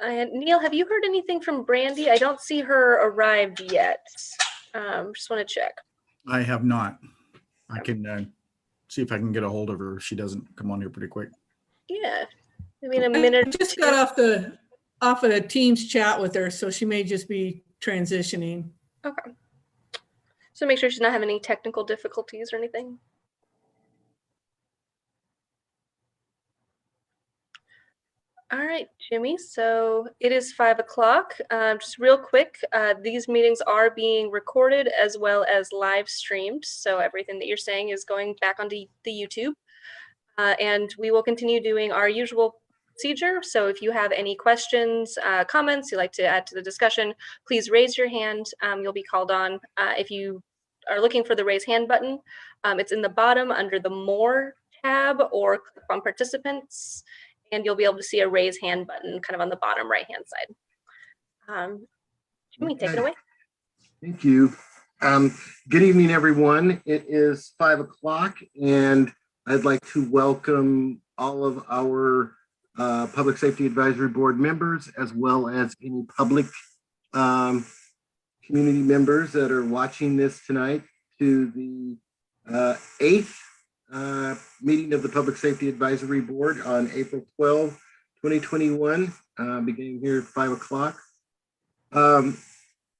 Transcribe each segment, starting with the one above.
And Neil, have you heard anything from Brandy? I don't see her arrived yet. Just want to check. I have not. I can see if I can get a hold of her if she doesn't come on here pretty quick. Yeah, maybe in a minute. I just got off of the Teams chat with her, so she may just be transitioning. Okay. So make sure she's not having any technical difficulties or anything. All right, Jimmy, so it is 5 o'clock. Just real quick, these meetings are being recorded as well as live streamed. So everything that you're saying is going back onto the YouTube. And we will continue doing our usual procedure. So if you have any questions, comments you'd like to add to the discussion, please raise your hand. You'll be called on. If you are looking for the raise hand button, it's in the bottom under the More tab, or click on Participants, and you'll be able to see a raise hand button kind of on the bottom right-hand side. Jimmy, take it away. Thank you. Good evening, everyone. It is 5 o'clock, and I'd like to welcome all of our Public Safety Advisory Board members, as well as any public community members that are watching this tonight, to the 8th meeting of the Public Safety Advisory Board on April 12, 2021, beginning here at 5 o'clock.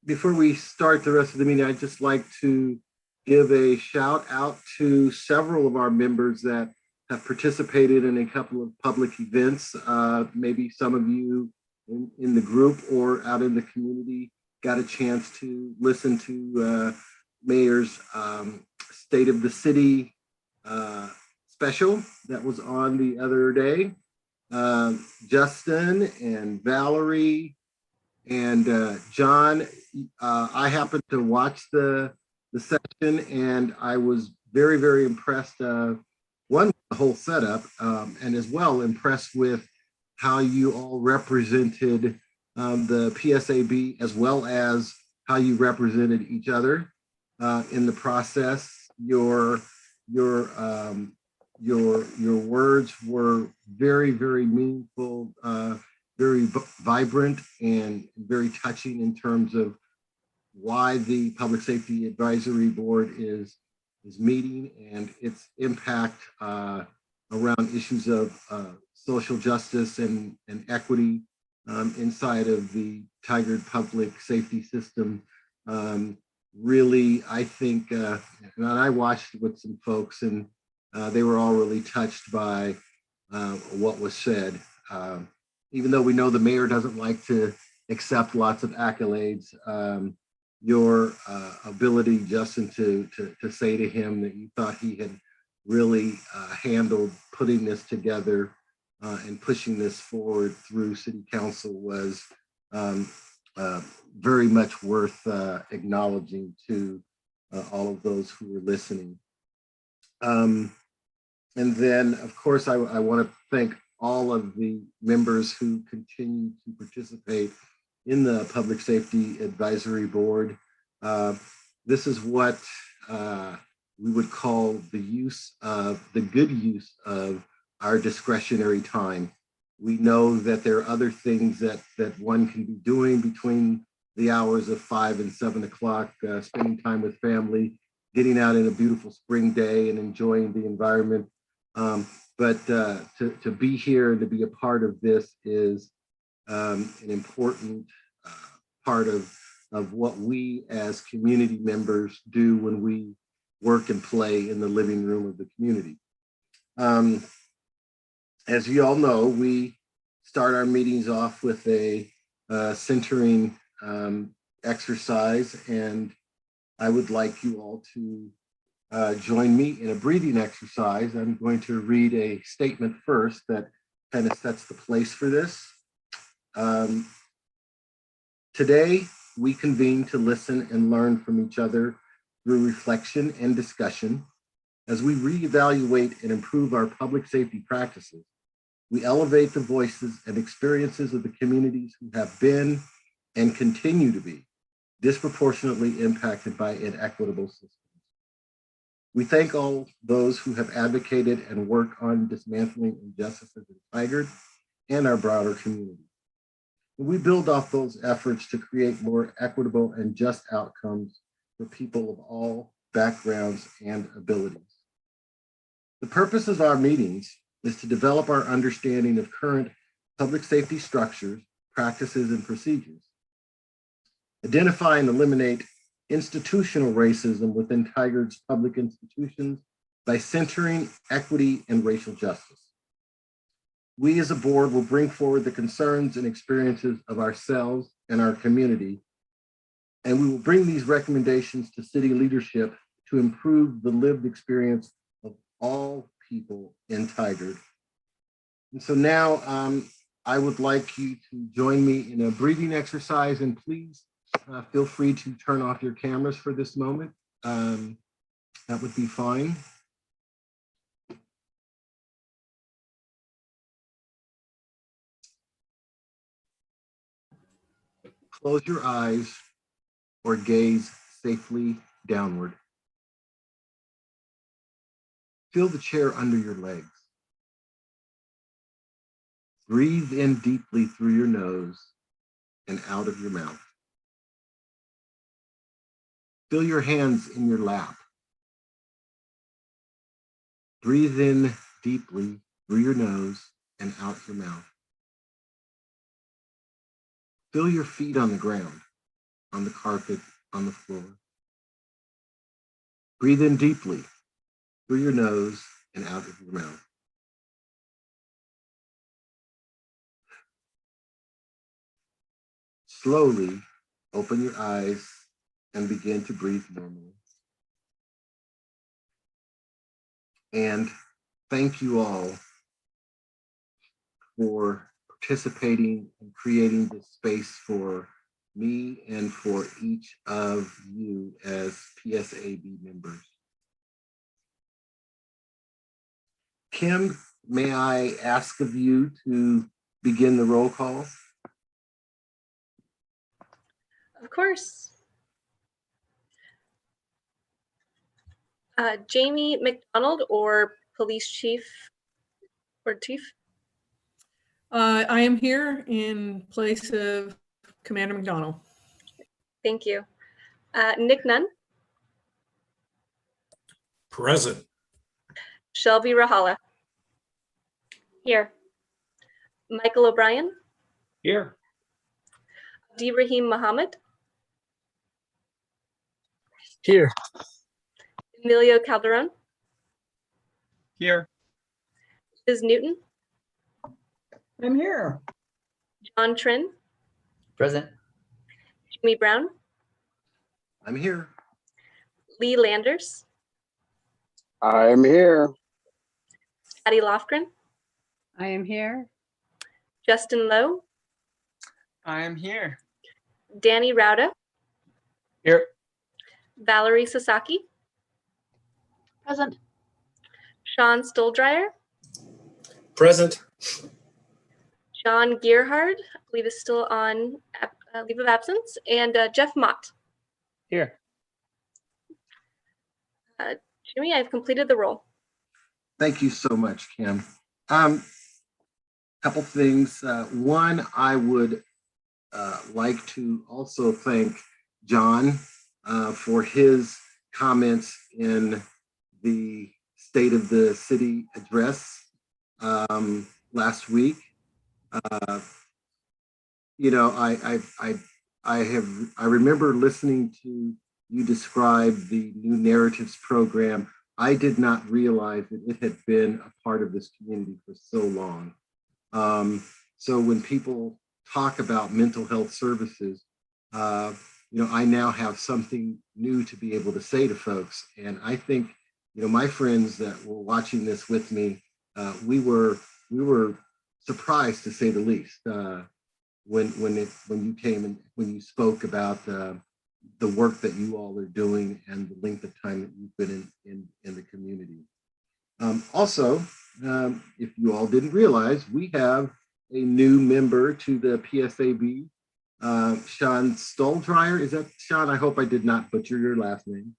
Before we start the rest of the meeting, I'd just like to give a shout out to several of our members that have participated in a couple of public events. Maybe some of you in the group or out in the community got a chance to listen to Mayor's State of the City special that was on the other day. Justin and Valerie and John, I happened to watch the session, and I was very, very impressed. One, the whole setup, and as well impressed with how you all represented the PSAB, as well as how you represented each other in the process. Your words were very, very meaningful, very vibrant, and very touching in terms of why the Public Safety Advisory Board is meeting and its impact around issues of social justice and equity inside of the Tigard public safety system. Really, I think, and I watched with some folks, and they were all really touched by what was said. Even though we know the mayor doesn't like to accept lots of accolades, your ability, Justin, to say to him that you thought he had really handled putting this together and pushing this forward through City Council was very much worth acknowledging to all of those who were listening. And then, of course, I want to thank all of the members who continue to participate in the Public Safety Advisory Board. This is what we would call the good use of our discretionary time. We know that there are other things that one can be doing between the hours of 5 and 7 o'clock, spending time with family, getting out in a beautiful spring day and enjoying the environment. But to be here and to be a part of this is an important part of what we as community members do when we work and play in the living room of the community. As you all know, we start our meetings off with a centering exercise, and I would like you all to join me in a breathing exercise. I'm going to read a statement first that kind of sets the place for this. Today, we convene to listen and learn from each other through reflection and discussion. As we reevaluate and improve our public safety practices, we elevate the voices and experiences of the communities who have been and continue to be disproportionately impacted by inequitable systems. We thank all those who have advocated and worked on dismantling injustices in Tigard and our broader community. We build off those efforts to create more equitable and just outcomes for people of all backgrounds and abilities. The purpose of our meetings is to develop our understanding of current public safety structures, practices, and procedures, identify and eliminate institutional racism within Tigard's public institutions by centering equity and racial justice. We as a board will bring forward the concerns and experiences of ourselves and our community, and we will bring these recommendations to city leadership to improve the lived experience of all people in Tigard. And so now I would like you to join me in a breathing exercise, and please feel free to turn off your cameras for this moment. That would be fine. Close your eyes or gaze safely downward. Feel the chair under your legs. Breathe in deeply through your nose and out of your mouth. Feel your hands in your lap. Breathe in deeply through your nose and out your mouth. Feel your feet on the ground, on the carpet, on the floor. Breathe in deeply through your nose and out of your mouth. Slowly open your eyes and begin to breathe normally. And thank you all for participating and creating this space for me and for each of you as PSAB members. Kim, may I ask of you to begin the roll call? Of course. Jamie McDonald or Police Chief or Chief? I am here in place of Commander McDonald. Thank you. Nick Nunn, Present. Shelby Rahala. Here. Michael O'Brien, Here. D. Rahim Muhammad, Here. Emilio Calderon, Here. Liz Newton, I'm here. John Trin, Present. Jimmy Brown, I'm here. Lee Landers, I'm here. Patty Lofgren, I am here. Justin Lowe, I am here. Danny Rauda, Here. Valerie Sasaki, Present. Shawn Stoldreier, Present. John Gearhard, I believe is still on leave of absence, and Jeff Mott. Here. Jimmy, I've completed the roll. Thank you so much, Kim. Couple things. One, I would like to also thank John for his comments in the State of the City address last week. You know, I remember listening to you describe the new narratives program. I did not realize that it had been a part of this community for so long. So when people talk about mental health services, you know, I now have something new to be able to say to folks. And I think, you know, my friends that were watching this with me, we were surprised, to say the least, when you came and when you spoke about the work that you all are doing and the length of time that you've been in the community. Also, if you all didn't realize, we have a new member to the PSAB, Shawn Stoldreier. Is that Shawn? I hope I did not butcher your last name.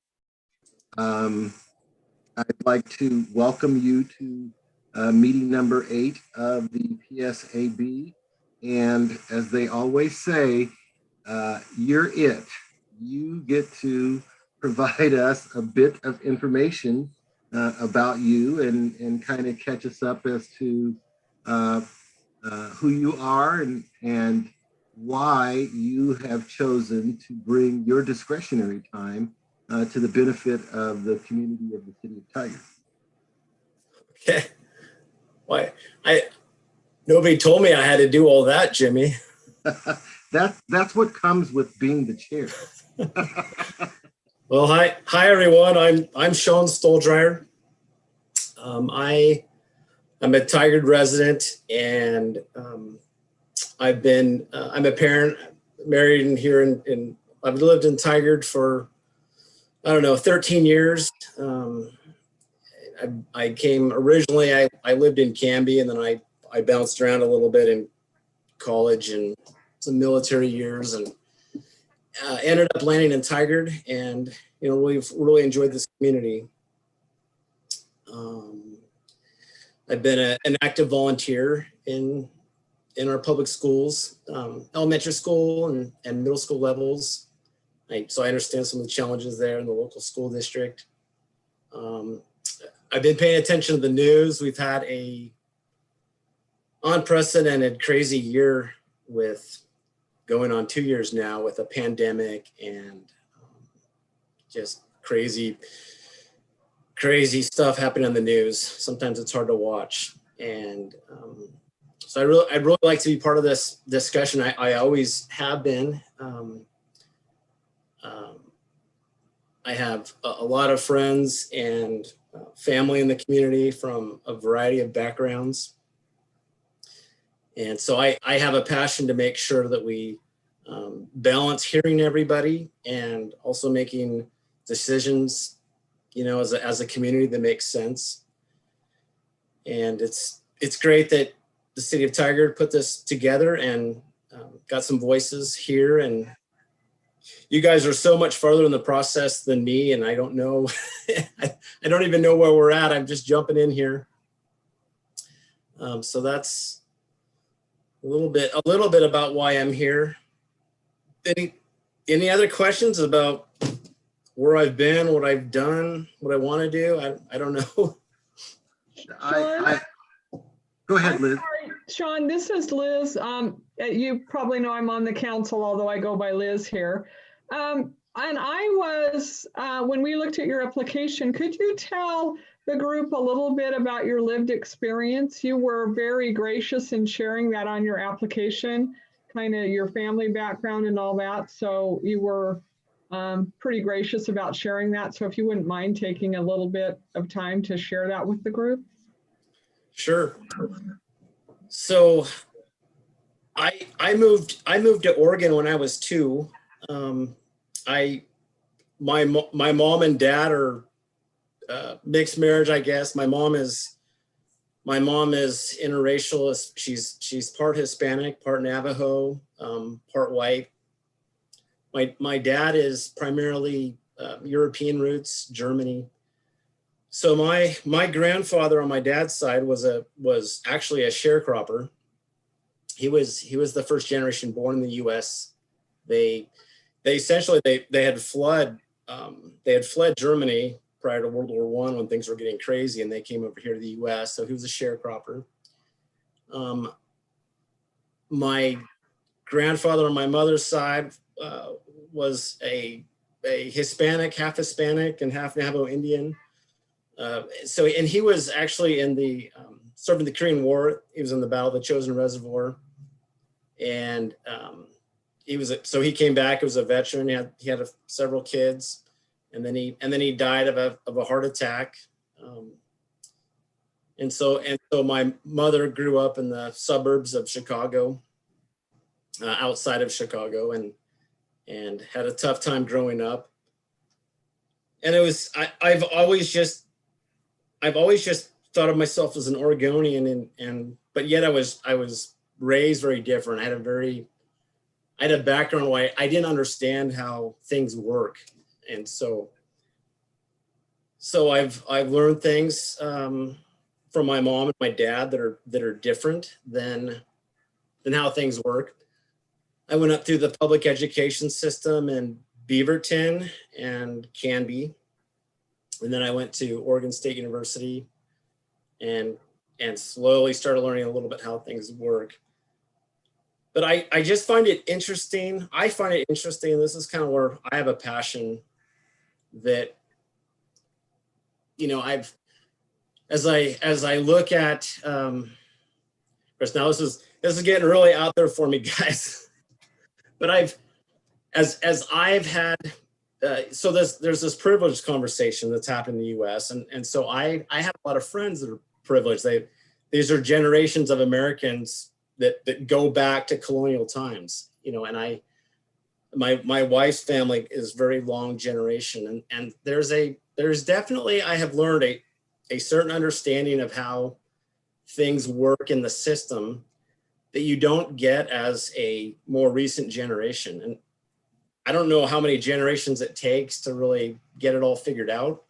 I'd like to welcome you to meeting number 8 of the PSAB. And as they always say, you're it. You get to provide us a bit of information about you and kind of catch us up as to who you are and why you have chosen to bring your discretionary time to the benefit of the community of the city of Tigard. Okay. Why? Nobody told me I had to do all that, Jimmy. That's what comes with being the chair. Well, hi everyone. I'm Shawn Stoldreier. I'm a Tigard resident, and I'm a parent, married and here in I've lived in Tigard for, I don't know, 13 years. I came originally, I lived in Canby, and then I bounced around a little bit in college and some military years, and ended up landing in Tigard, and really enjoyed this community. I've been an active volunteer in our public schools, elementary school and middle school levels. So I understand some of the challenges there in the local school district. I've been paying attention to the news. We've had a unprecedented, crazy year with going on 2 years now with a pandemic and just crazy stuff happening on the news. Sometimes it's hard to watch. And so I'd really like to be part of this discussion. I always have been. I have a lot of friends and family in the community from a variety of backgrounds. And so I have a passion to make sure that we balance hearing everybody and also making decisions, as a community that makes sense. And it's great that the city of Tigard put this together and got some voices here. And you guys are so much farther in the process than me, and I don't know, I don't even know where we're at. I'm just jumping in here. So that's a little bit about why I'm here. Any other questions about where I've been, what I've done, what I want to do? I don't know. Go ahead, Liz. Sorry, Shawn, this is Liz. You probably know I'm on the council, although I go by Liz here. And I was, when we looked at your application, could you tell the group a little bit about your lived experience? You were very gracious in sharing that on your application, kind of your family background and all that. So you were pretty gracious about sharing that. So if you wouldn't mind taking a little bit of time to share that with the group. Sure. So I moved to Oregon when I was 2. My mom and dad are mixed marriage, I guess. My mom is interracial. She's part Hispanic, part Navajo, part white. My dad is primarily European roots, Germany. So my grandfather on my dad's side was actually a sharecropper. He was the first generation born in the U.S. They essentially had fled Germany prior to World War I when things were getting crazy, and they came over here to the U.S. So he was a sharecropper. My grandfather on my mother's side was a Hispanic, half Hispanic and half Navajo Indian. And he was actually in the serving the Korean War. He was in the Battle of the Chosin Reservoir, and he came back. He was a veteran. He had several kids, and then he died of a heart attack. And so my mother grew up in the suburbs of Chicago, outside of Chicago, and had a tough time growing up. And I've always just thought of myself as an Oregonian, but yet I was raised very different. I had a background where I didn't understand how things work, and so I've learned things from my mom and my dad that are different than how things work. I went up through the public education system in Beaverton and Canby. And then I went to Oregon State University and slowly started learning a little bit how things work. But I just find it interesting. I find it interesting. This is kind of where I have a passion that, you know, as I look at, Chris, now this is getting really out there for me, guys. But as I've had, so there's this privileged conversation that's happened in the U.S. And so I have a lot of friends that are privileged. These are generations of Americans that go back to colonial times, you know, and my wife's family is very long generation. And there's definitely, I have learned a certain understanding of how things work in the system that you don't get as a more recent generation. And I don't know how many generations it takes to really get it all figured out.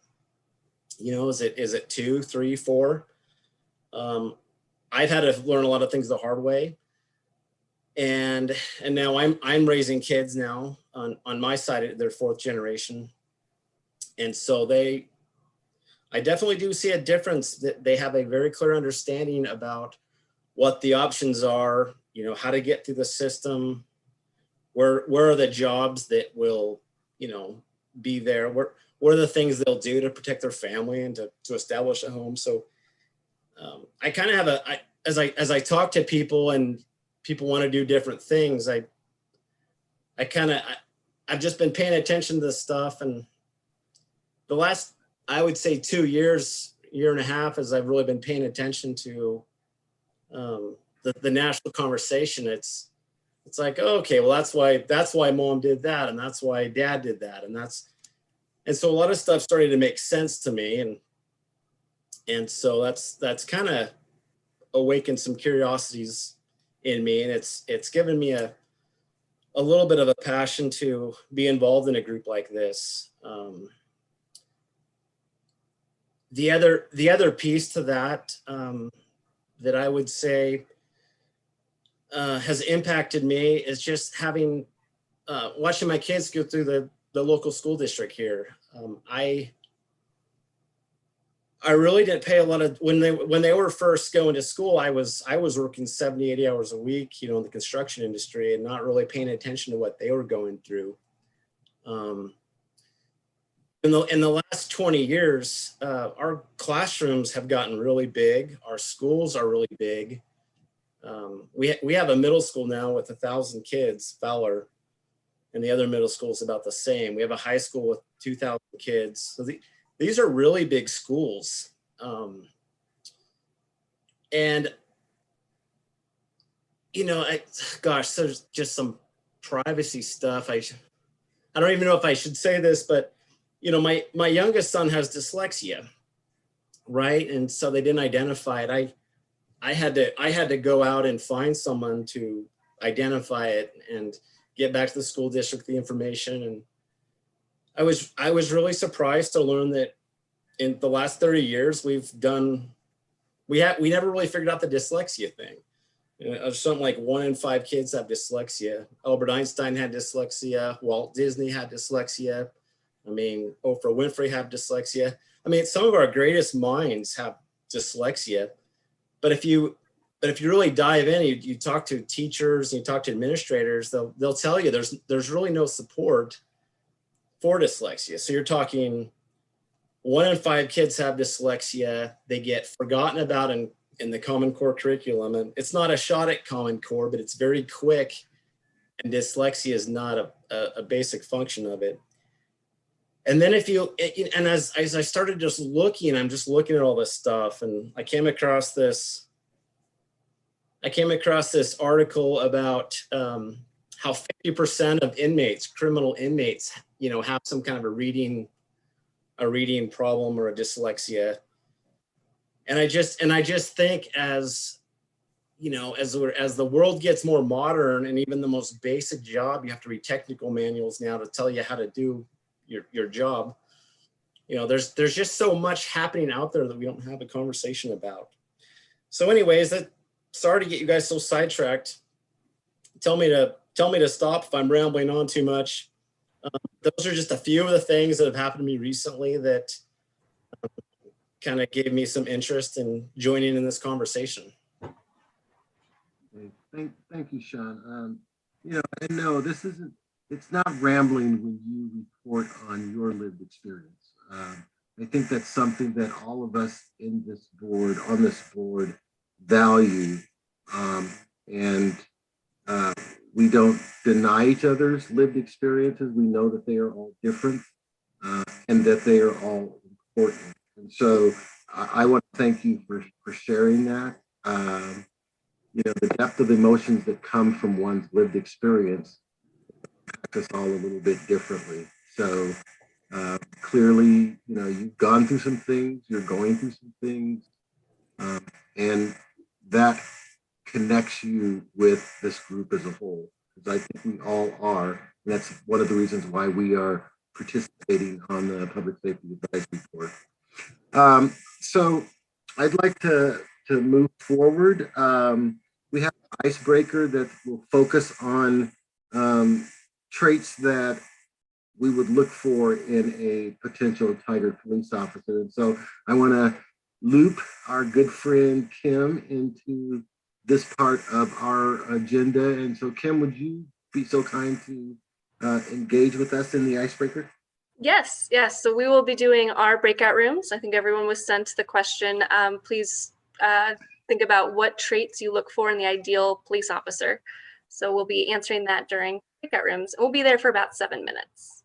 You know, is it 2, 3, 4? I've had to learn a lot of things the hard way. And now I'm raising kids now on my side, they're 4th generation. And so I definitely do see a difference that they have a very clear understanding about what the options are, you know, how to get through the system, where are the jobs that will, you know, be there, what are the things they'll do to protect their family and to establish a home. So I kind of have as I talk to people and people want to do different things, I've just been paying attention to this stuff. And the last, I would say 2 years, year and a half, as I've really been paying attention to the national conversation, it's like, oh, okay, well, that's why mom did that. And that's why dad did that. And so a lot of stuff started to make sense to me. And so that's kind of awakened some curiosities in me. And it's given me a little bit of a passion to be involved in a group like this. The other piece to that, that I would say has impacted me is just having, watching my kids go through the local school district here. I really didn't pay a lot of, when they were first going to school, I was working 70, 80 hours a week, you know, in the construction industry and not really paying attention to what they were going through. In the last 20 years, our classrooms have gotten really big. Our schools are really big. We have a middle school now with 1,000 kids, Fowler, and the other middle school is about the same. We have a high school with 2,000 kids. So these are really big schools. And, you know, gosh, there's just some privacy stuff. I don't even know if I should say this, but, you know, my youngest son has dyslexia, right? And so they didn't identify it. I had to go out and find someone to identify it and get back to the school district the information. And I was really surprised to learn that in the last 30 years we never really figured out the dyslexia thing. You know, something like 1 in 5 kids have dyslexia. Albert Einstein had dyslexia. Walt Disney had dyslexia. I mean, Oprah Winfrey had dyslexia. I mean, some of our greatest minds have dyslexia. But if you really dive in, you talk to teachers and you talk to administrators, they'll tell you there's really no support for dyslexia. So you're talking 1 in 5 kids have dyslexia. They get forgotten about in the Common Core curriculum. And it's not a shot at Common Core, but it's very quick. And dyslexia is not a basic function of it. And then as I started just looking, I'm just looking at all this stuff, and I came across this article about how 50% of inmates, criminal inmates, you know, have some kind of a reading problem or a dyslexia. And I just think, as you know, as the world gets more modern, and even the most basic job, you have to read technical manuals now to tell you how to do your job. You know, there's just so much happening out there that we don't have a conversation about. So anyways, sorry to get you guys so sidetracked. tell me to stop if I'm rambling on too much. Those are just a few of the things that have happened to me recently that kind of gave me some interest in joining in this conversation. Okay. Thank you, Shawn. And no, this isn't, it's not rambling when you report on your lived experience. I think that's something that all of us on this board value. And we don't deny each other's lived experiences. We know that they are all different and that they are all important. And so I want to thank you for sharing that. The depth of emotions that come from one's lived experience affect us all a little bit differently. So clearly, you've gone through some things, you're going through some things, and that connects you with this group as a whole, because I think we all are. And that's one of the reasons why we are participating on the Public Safety Advisory Board. So I'd like to move forward. We have an icebreaker that will focus on traits that we would look for in a potential Tigard police officer. And so I want to loop our good friend Kim into this part of our agenda. And so Kim, would you be so kind to engage with us in the icebreaker? Yes. So we will be doing our breakout rooms. I think everyone was sent the question. Please think about what traits you look for in the ideal police officer. So we'll be answering that during breakout rooms. We'll be there for about 7 minutes.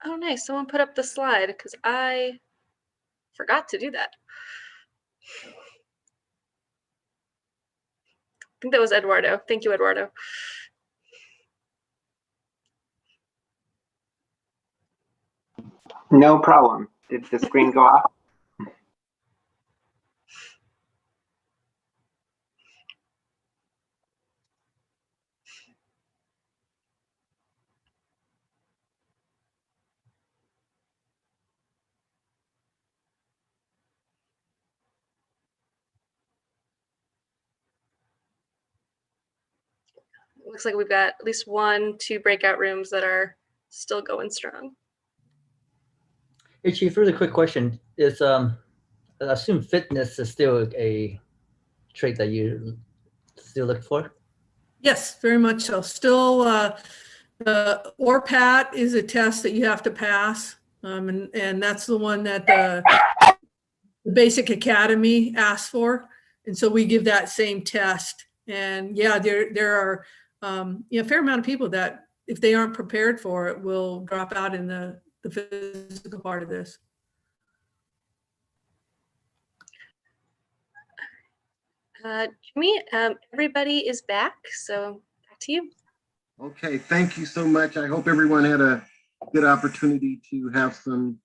Oh, nice. Someone put up the slide because I forgot to do that. I think that was Eduardo. Thank you, Eduardo. No problem. Did the screen go off? Looks like we've got at least 2 breakout rooms that are still going strong. Hey, Chief, really quick question. I assume fitness is still a trait that you still look for? Yes, very much so. Still, the ORPAT is a test that you have to pass. And that's the one that the Basic Academy asks for. And so we give that same test. And yeah, there are a fair amount of people that if they aren't prepared for it, will drop out in the physical part of this. Jimmy, everybody is back, so back to you. Okay, thank you so much. I hope everyone had a good opportunity to have some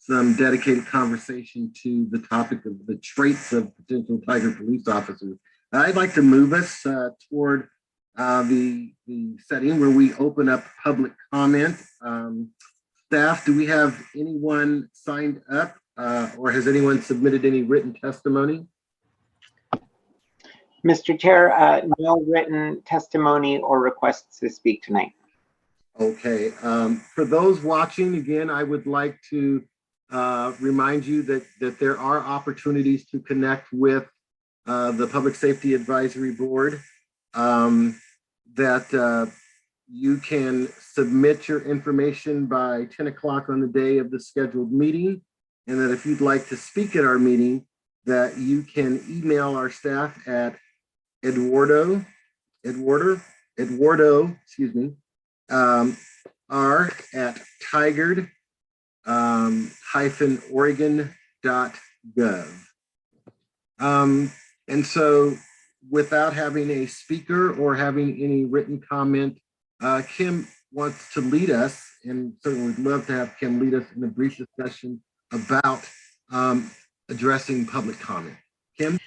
dedicated conversation to the topic of the traits of potential Tigard police officers. I'd like to move us toward the setting where we open up public comment. Staff, do we have anyone signed up or has anyone submitted any written testimony? Mr. Chair, no written testimony or requests to speak tonight. Okay, for those watching, again, I would like to remind you that there are opportunities to connect with the Public Safety Advisory Board, that you can submit your information by 10 o'clock on the day of the scheduled meeting, and that if you'd like to speak at our meeting, that you can email our staff at Eduardo, excuse me, r at tigard-oregon.gov. And so without having a speaker or having any written comment, Kim wants to lead us, and certainly would love to have Kim lead us in a brief discussion about addressing public comment. Kim?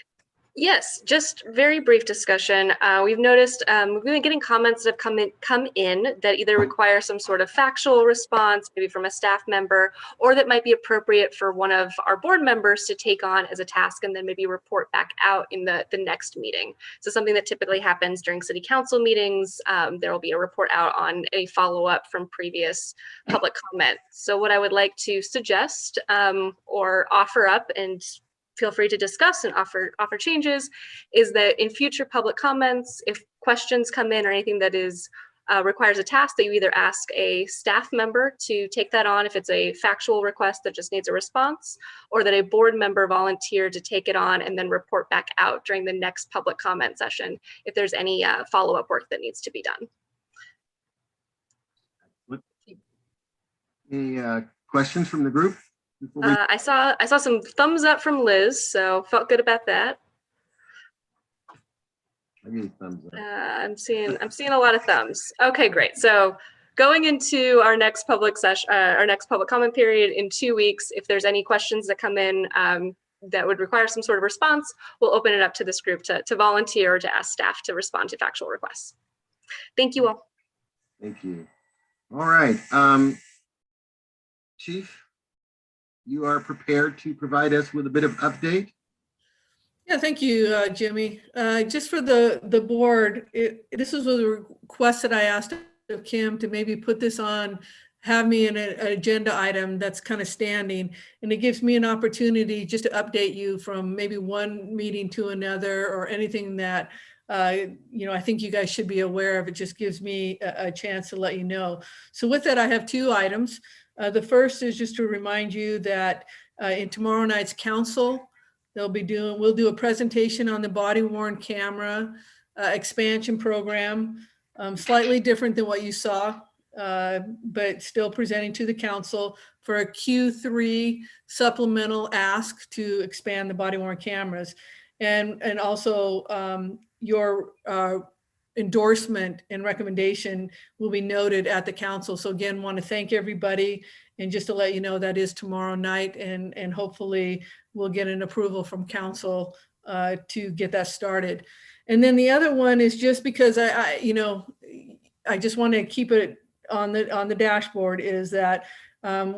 Yes, just very brief discussion. We've noticed we've been getting comments that have come in that either require some sort of factual response, maybe from a staff member, or that might be appropriate for one of our board members to take on as a task and then maybe report back out in the next meeting. So something that typically happens during city council meetings, there will be a report out on a follow-up from previous public comment. So what I would like to suggest or offer up, and feel free to discuss and offer changes, is that in future public comments, if questions come in or anything that is requires a task, that you either ask a staff member to take that on if it's a factual request that just needs a response, or that a board member volunteer to take it on and then report back out during the next public comment session if there's any follow-up work that needs to be done. Any questions from the group? I saw some thumbs up from Liz, so felt good about that. I need thumbs up. I'm seeing a lot of thumbs. Okay, great. So going into our next public session, our next public comment period in 2 weeks, if there's any questions that come in that would require some sort of response, we'll open it up to this group to volunteer or to ask staff to respond to factual requests. Thank you all. Thank you. All right, Chief, you are prepared to provide us with a bit of update? Yeah, thank you, Jimmy. Just for the board, this was a request that I asked of Kim to maybe put this on, have me in an agenda item that's kind of standing, and it gives me an opportunity just to update you from maybe one meeting to another, or anything that I think you guys should be aware of. It just gives me a chance to let you know. So with that, I have 2 items. The first is just to remind you that in tomorrow night's council, we'll do a presentation on the body worn camera expansion program, slightly different than what you saw but still presenting to the council for a Q3 supplemental ask to expand the body worn cameras. And also your endorsement and recommendation will be noted at the council. So again, want to thank everybody. And just to let you know, that is tomorrow night, and hopefully we'll get an approval from council to get that started. And then the other one is just because I just want to keep it on the dashboard, is that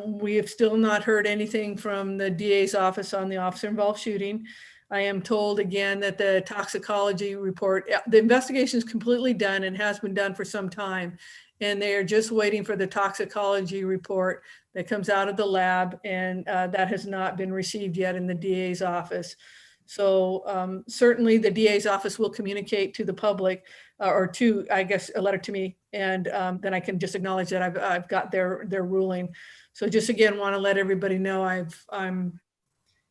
we have still not heard anything from the DA's office on the officer involved shooting. I am told again that the toxicology report, the investigation is completely done and has been done for some time. And they are just waiting for the toxicology report that comes out of the lab, and that has not been received yet in the DA's office. So certainly the DA's office will communicate to the public, or to, I guess, a letter to me, and then I can just acknowledge that I've got their ruling. So just again, want to let everybody know I'm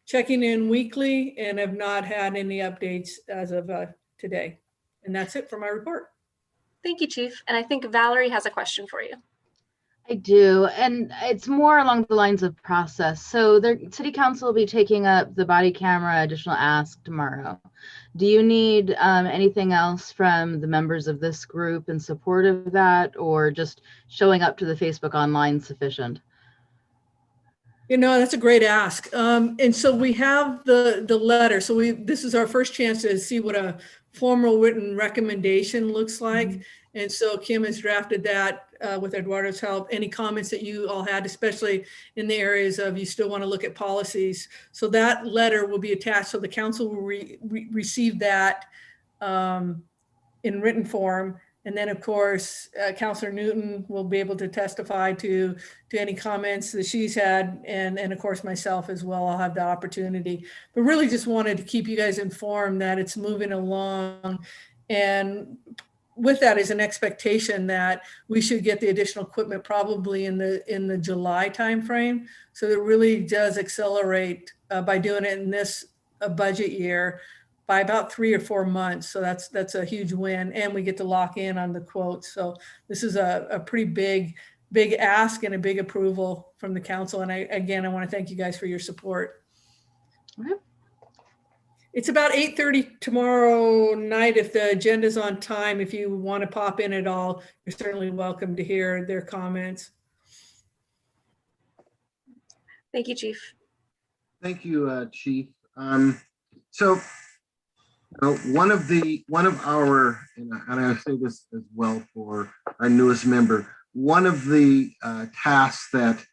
checking in weekly and have not had any updates as of today. And that's it for my report. Thank you, Chief. And I think Valerie has a question for you. I do, and it's more along the lines of process. So the city council will be taking up the body camera additional ask tomorrow. Do you need anything else from the members of this group in support of that, or just showing up to the Facebook online sufficient? You know, that's a great ask. And so we have the letter. So this is our first chance to see what a formal written recommendation looks like. And so Kim has drafted that with Eduardo's help. Any comments that you all had, especially in the areas of you still want to look at policies. So that letter will be attached. So the council will receive that in written form. And then, of course, Councilor Newton will be able to testify to any comments that she's had. And of course, myself as well, I'll have the opportunity. But really just wanted to keep you guys informed that it's moving along. And with that is an expectation that we should get the additional equipment probably in the July timeframe. So it really does accelerate by doing it in this budget year by about 3 or 4 months. So that's a huge win, and we get to lock in on the quotes. So this is a pretty big ask and a big approval from the council. And I want to thank you guys for your support. Okay. It's about 8:30 tomorrow night. If the agenda's on time, if you want to pop in at all, you're certainly welcome to hear their comments. Thank you, Chief. Thank you, Chief. So one of our, and I say this as well for our newest member, one of the tasks that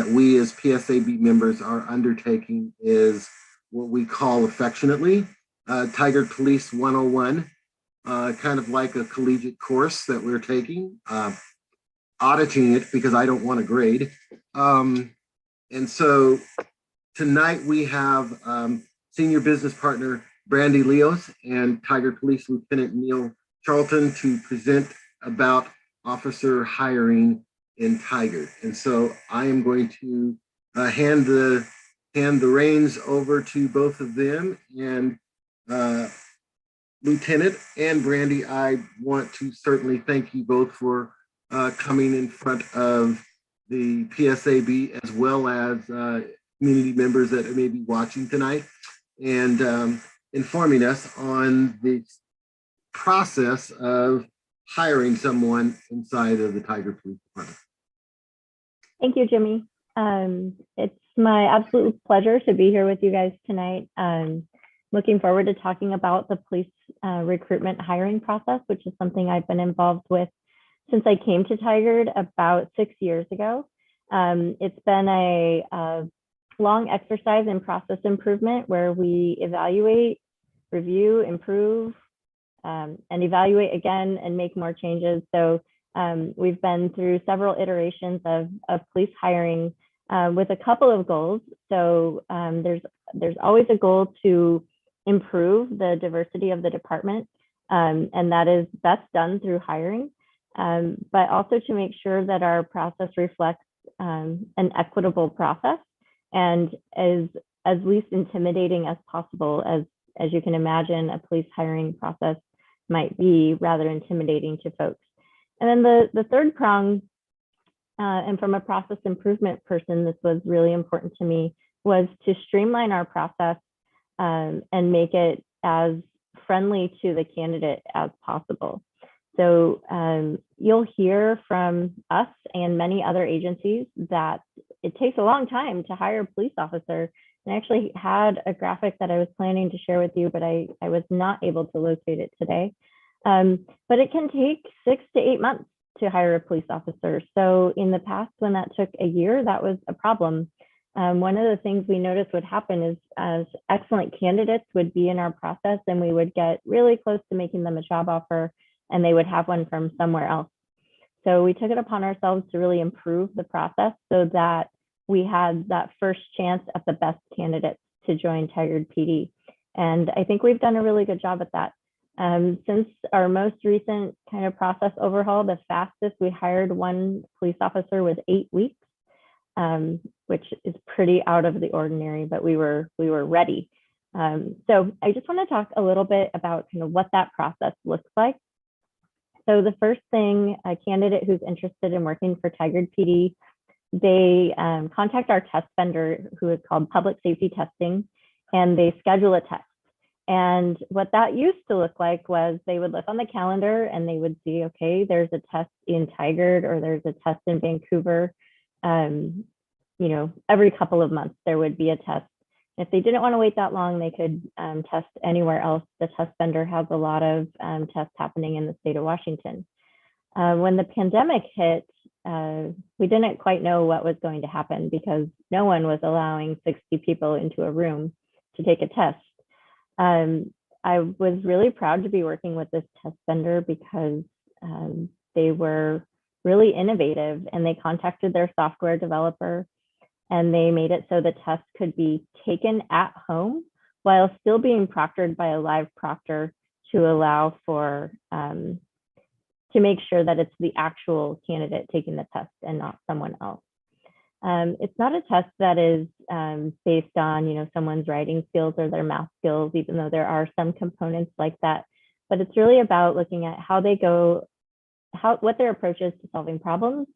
we as PSAB members are undertaking is what we call affectionately Tigard Police 101, kind of like a collegiate course that we're taking, auditing it because I don't want to grade. And so tonight we have Senior Business Partner Brandy Leos and Tigard Police Lieutenant Neil Charlton to present about officer hiring in Tigard. And so I am going to hand the reins over to both of them. And Lieutenant and Brandy, I want to certainly thank you both for coming in front of the PSAB as well as community members that may be watching tonight, and informing us on the process of hiring someone inside of the Tigard Police Department. Thank you, Jimmy. It's my absolute pleasure to be here with you guys tonight. Looking forward to talking about the police recruitment hiring process, which is something I've been involved with since I came to Tigard about 6 years ago. It's been a long exercise in process improvement where we evaluate, review, improve, and evaluate again and make more changes. So we've been through several iterations of police hiring with a couple of goals. So there's always a goal to improve the diversity of the department, and that's done through hiring, but also to make sure that our process reflects an equitable process and is as least intimidating as possible. As you can imagine, a police hiring process might be rather intimidating to folks. And then the third prong, and from a process improvement person, this was really important to me, was to streamline our process and make it as friendly to the candidate as possible. So you'll hear from us and many other agencies that it takes a long time to hire a police officer. And I actually had a graphic that I was planning to share with you, but I was not able to locate it today. But it can take 6 to 8 months to hire a police officer. So in the past, when that took a year, that was a problem. One of the things we noticed would happen is as excellent candidates would be in our process and we would get really close to making them a job offer and they would have one from somewhere else. So we took it upon ourselves to really improve the process so that we had that first chance at the best candidates to join Tigard PD. And I think we've done a really good job at that. Since our most recent kind of process overhaul, the fastest we hired one police officer was 8 weeks, which is pretty out of the ordinary, but we were ready. So I just want to talk a little bit about kind of what that process looks like. So the first thing, a candidate who's interested in working for Tigard PD, they contact our test vendor, who is called Public Safety Testing, and they schedule a test. And what that used to look like was they would look on the calendar and they would see, okay, there's a test in Tigard or there's a test in Vancouver. You know, every couple of months there would be a test. If they didn't want to wait that long, they could test anywhere else. The test vendor has a lot of tests happening in the state of Washington. When the pandemic hit, we didn't quite know what was going to happen because no one was allowing 60 people into a room to take a test. I was really proud to be working with this test vendor because they were really innovative and they contacted their software developer and they made it so the test could be taken at home while still being proctored by a live proctor to allow for, to make sure that it's the actual candidate taking the test and not someone else. It's not a test that is based on, you know, someone's writing skills or their math skills, even though there are some components like that. But it's really about looking at how they go, what their approach is to solving problems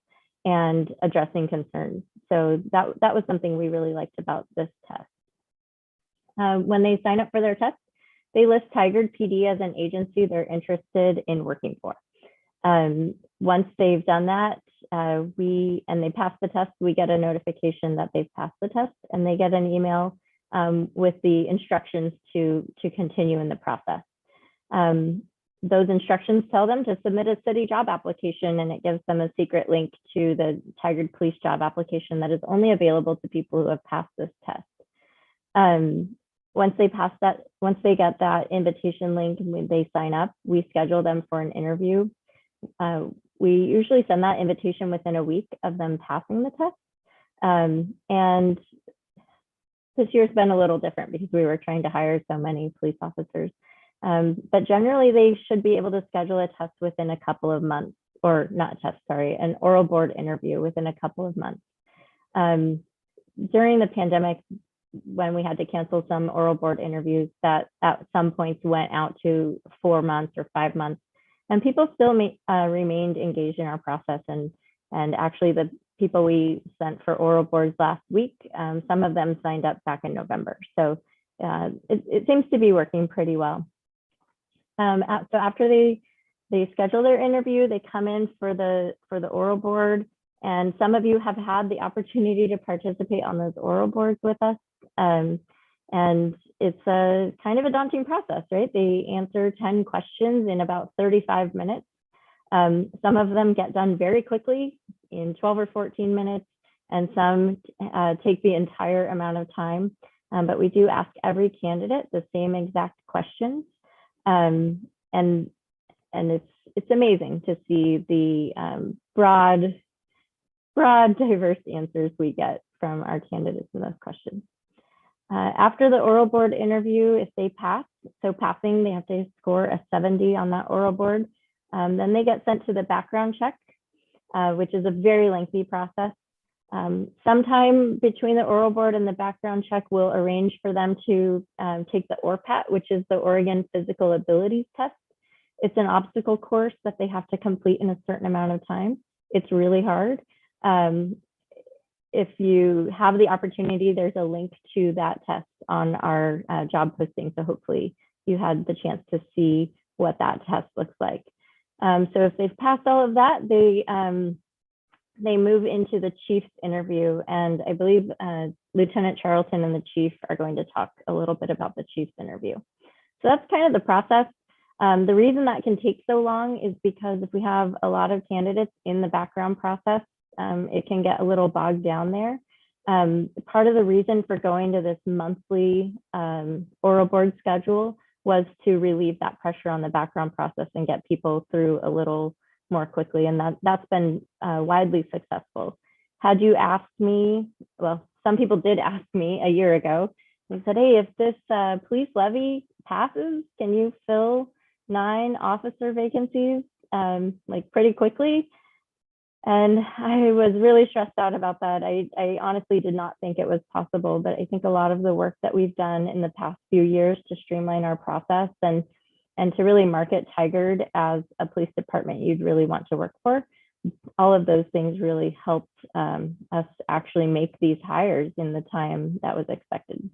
and addressing concerns. So that was something we really liked about this test. When they sign up for their test, they list Tigard PD as an agency they're interested in working for. Once they've done that, and they pass the test, we get a notification that they've passed the test and they get an email with the instructions to continue in the process. Those instructions tell them to submit a city job application and it gives them a secret link to the Tigard Police job application that is only available to people who have passed this test. Once they get that invitation link and when they sign up, we schedule them for an interview. We usually send that invitation within a week of them passing the test. And this year's been a little different because we were trying to hire so many police officers. But generally they should be able to schedule a test within a couple of months, or not a test, sorry, an oral board interview within a couple of months. During the pandemic, when we had to cancel some oral board interviews that at some points went out to 4 months or 5 months, and people still remained engaged in our process. And actually the people we sent for oral boards last week, some of them signed up back in November. So it seems to be working pretty well. So after they schedule their interview, they come in for the oral board. And some of you have had the opportunity to participate on those oral boards with us. And it's a kind of a daunting process, right? They answer 10 questions in about 35 minutes. Some of them get done very quickly in 12 or 14 minutes, and some take the entire amount of time. But we do ask every candidate the same exact questions. And it's amazing to see the broad, diverse answers we get from our candidates in those questions. After the oral board interview, if they pass, so passing, they have to score a 70 on that oral board. Then they get sent to the background check, which is a very lengthy process. Sometime between the oral board and the background check, we'll arrange for them to take the ORPAT, which is the Oregon Physical Abilities Test. It's an obstacle course that they have to complete in a certain amount of time. It's really hard. If you have the opportunity, there's a link to that test on our job posting. So hopefully you had the chance to see what that test looks like. So if they've passed all of that, they move into the chief's interview. And I believe Lieutenant Charlton and the chief are going to talk a little bit about the chief's interview. So that's kind of the process. The reason that can take so long is because if we have a lot of candidates in the background process, it can get a little bogged down there. Part of the reason for going to this monthly oral board schedule was to relieve that pressure on the background process and get people through a little more quickly. And that's been widely successful. Had you asked me, well, some people did ask me a year ago, they said, hey, if this police levy passes, can you fill 9 officer vacancies like pretty quickly? And I was really stressed out about that. I honestly did not think it was possible, but I think a lot of the work that we've done in the past few years to streamline our process and to really market Tigard as a police department you'd really want to work for, all of those things really helped us actually make these hires in the time that was expected.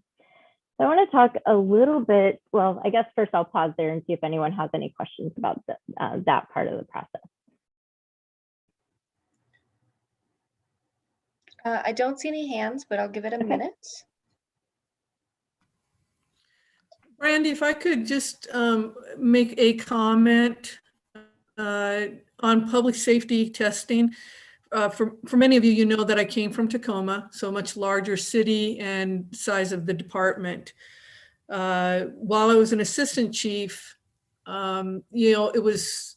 So I want to talk a little bit, well, I guess first I'll pause there and see if anyone has any questions about that part of the process. I don't see any hands, but I'll give it a minute. Brandy, if I could just make a comment on public safety testing. For many of you, you know that I came from Tacoma, so a much larger city and size of the department. While I was an assistant chief, it was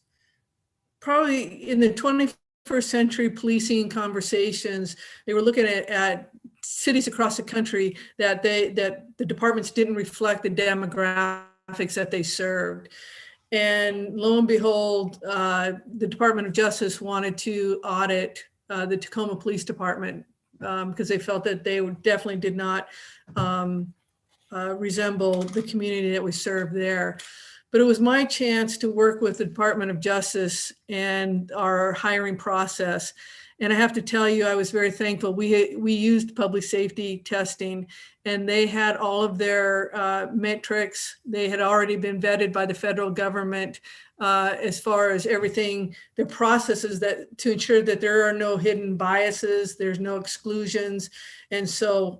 probably in the 21st century policing conversations, they were looking at cities across the country that the departments didn't reflect the demographics that they served. And lo and behold, the Department of Justice wanted to audit the Tacoma Police Department because they felt that they definitely did not resemble the community that we serve there. But it was my chance to work with the Department of Justice and our hiring process. And I have to tell you, I was very thankful. We used public safety testing, and they had all of their metrics. They had already been vetted by the federal government as far as everything, their processes that to ensure that there are no hidden biases, there's no exclusions. And so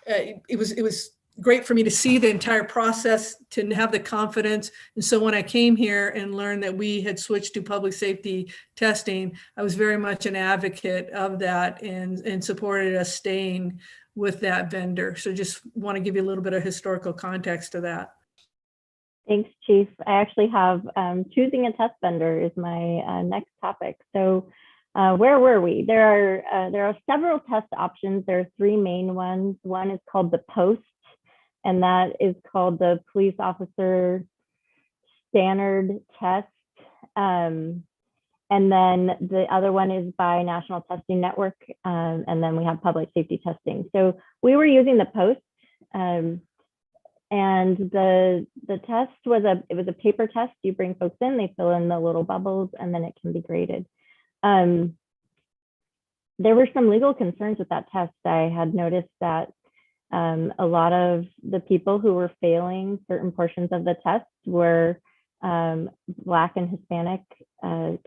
it was great for me to see the entire process, to have the confidence. And so when I came here and learned that we had switched to public safety testing, I was very much an advocate of that and supported us staying with that vendor. So just want to give you a little bit of historical context to that. Thanks, Chief. I actually have choosing a test vendor is my next topic. So where were we? There are several test options. There are 3 main ones. One is called the POST, and that is called the Police Officer Standard Test. And then the other one is by National Testing Network. And then we have public safety testing. So we were using the POST. And the test was a paper test. You bring folks in, they fill in the little bubbles, and then it can be graded. There were some legal concerns with that test. I had noticed that a lot of the people who were failing certain portions of the test were Black and Hispanic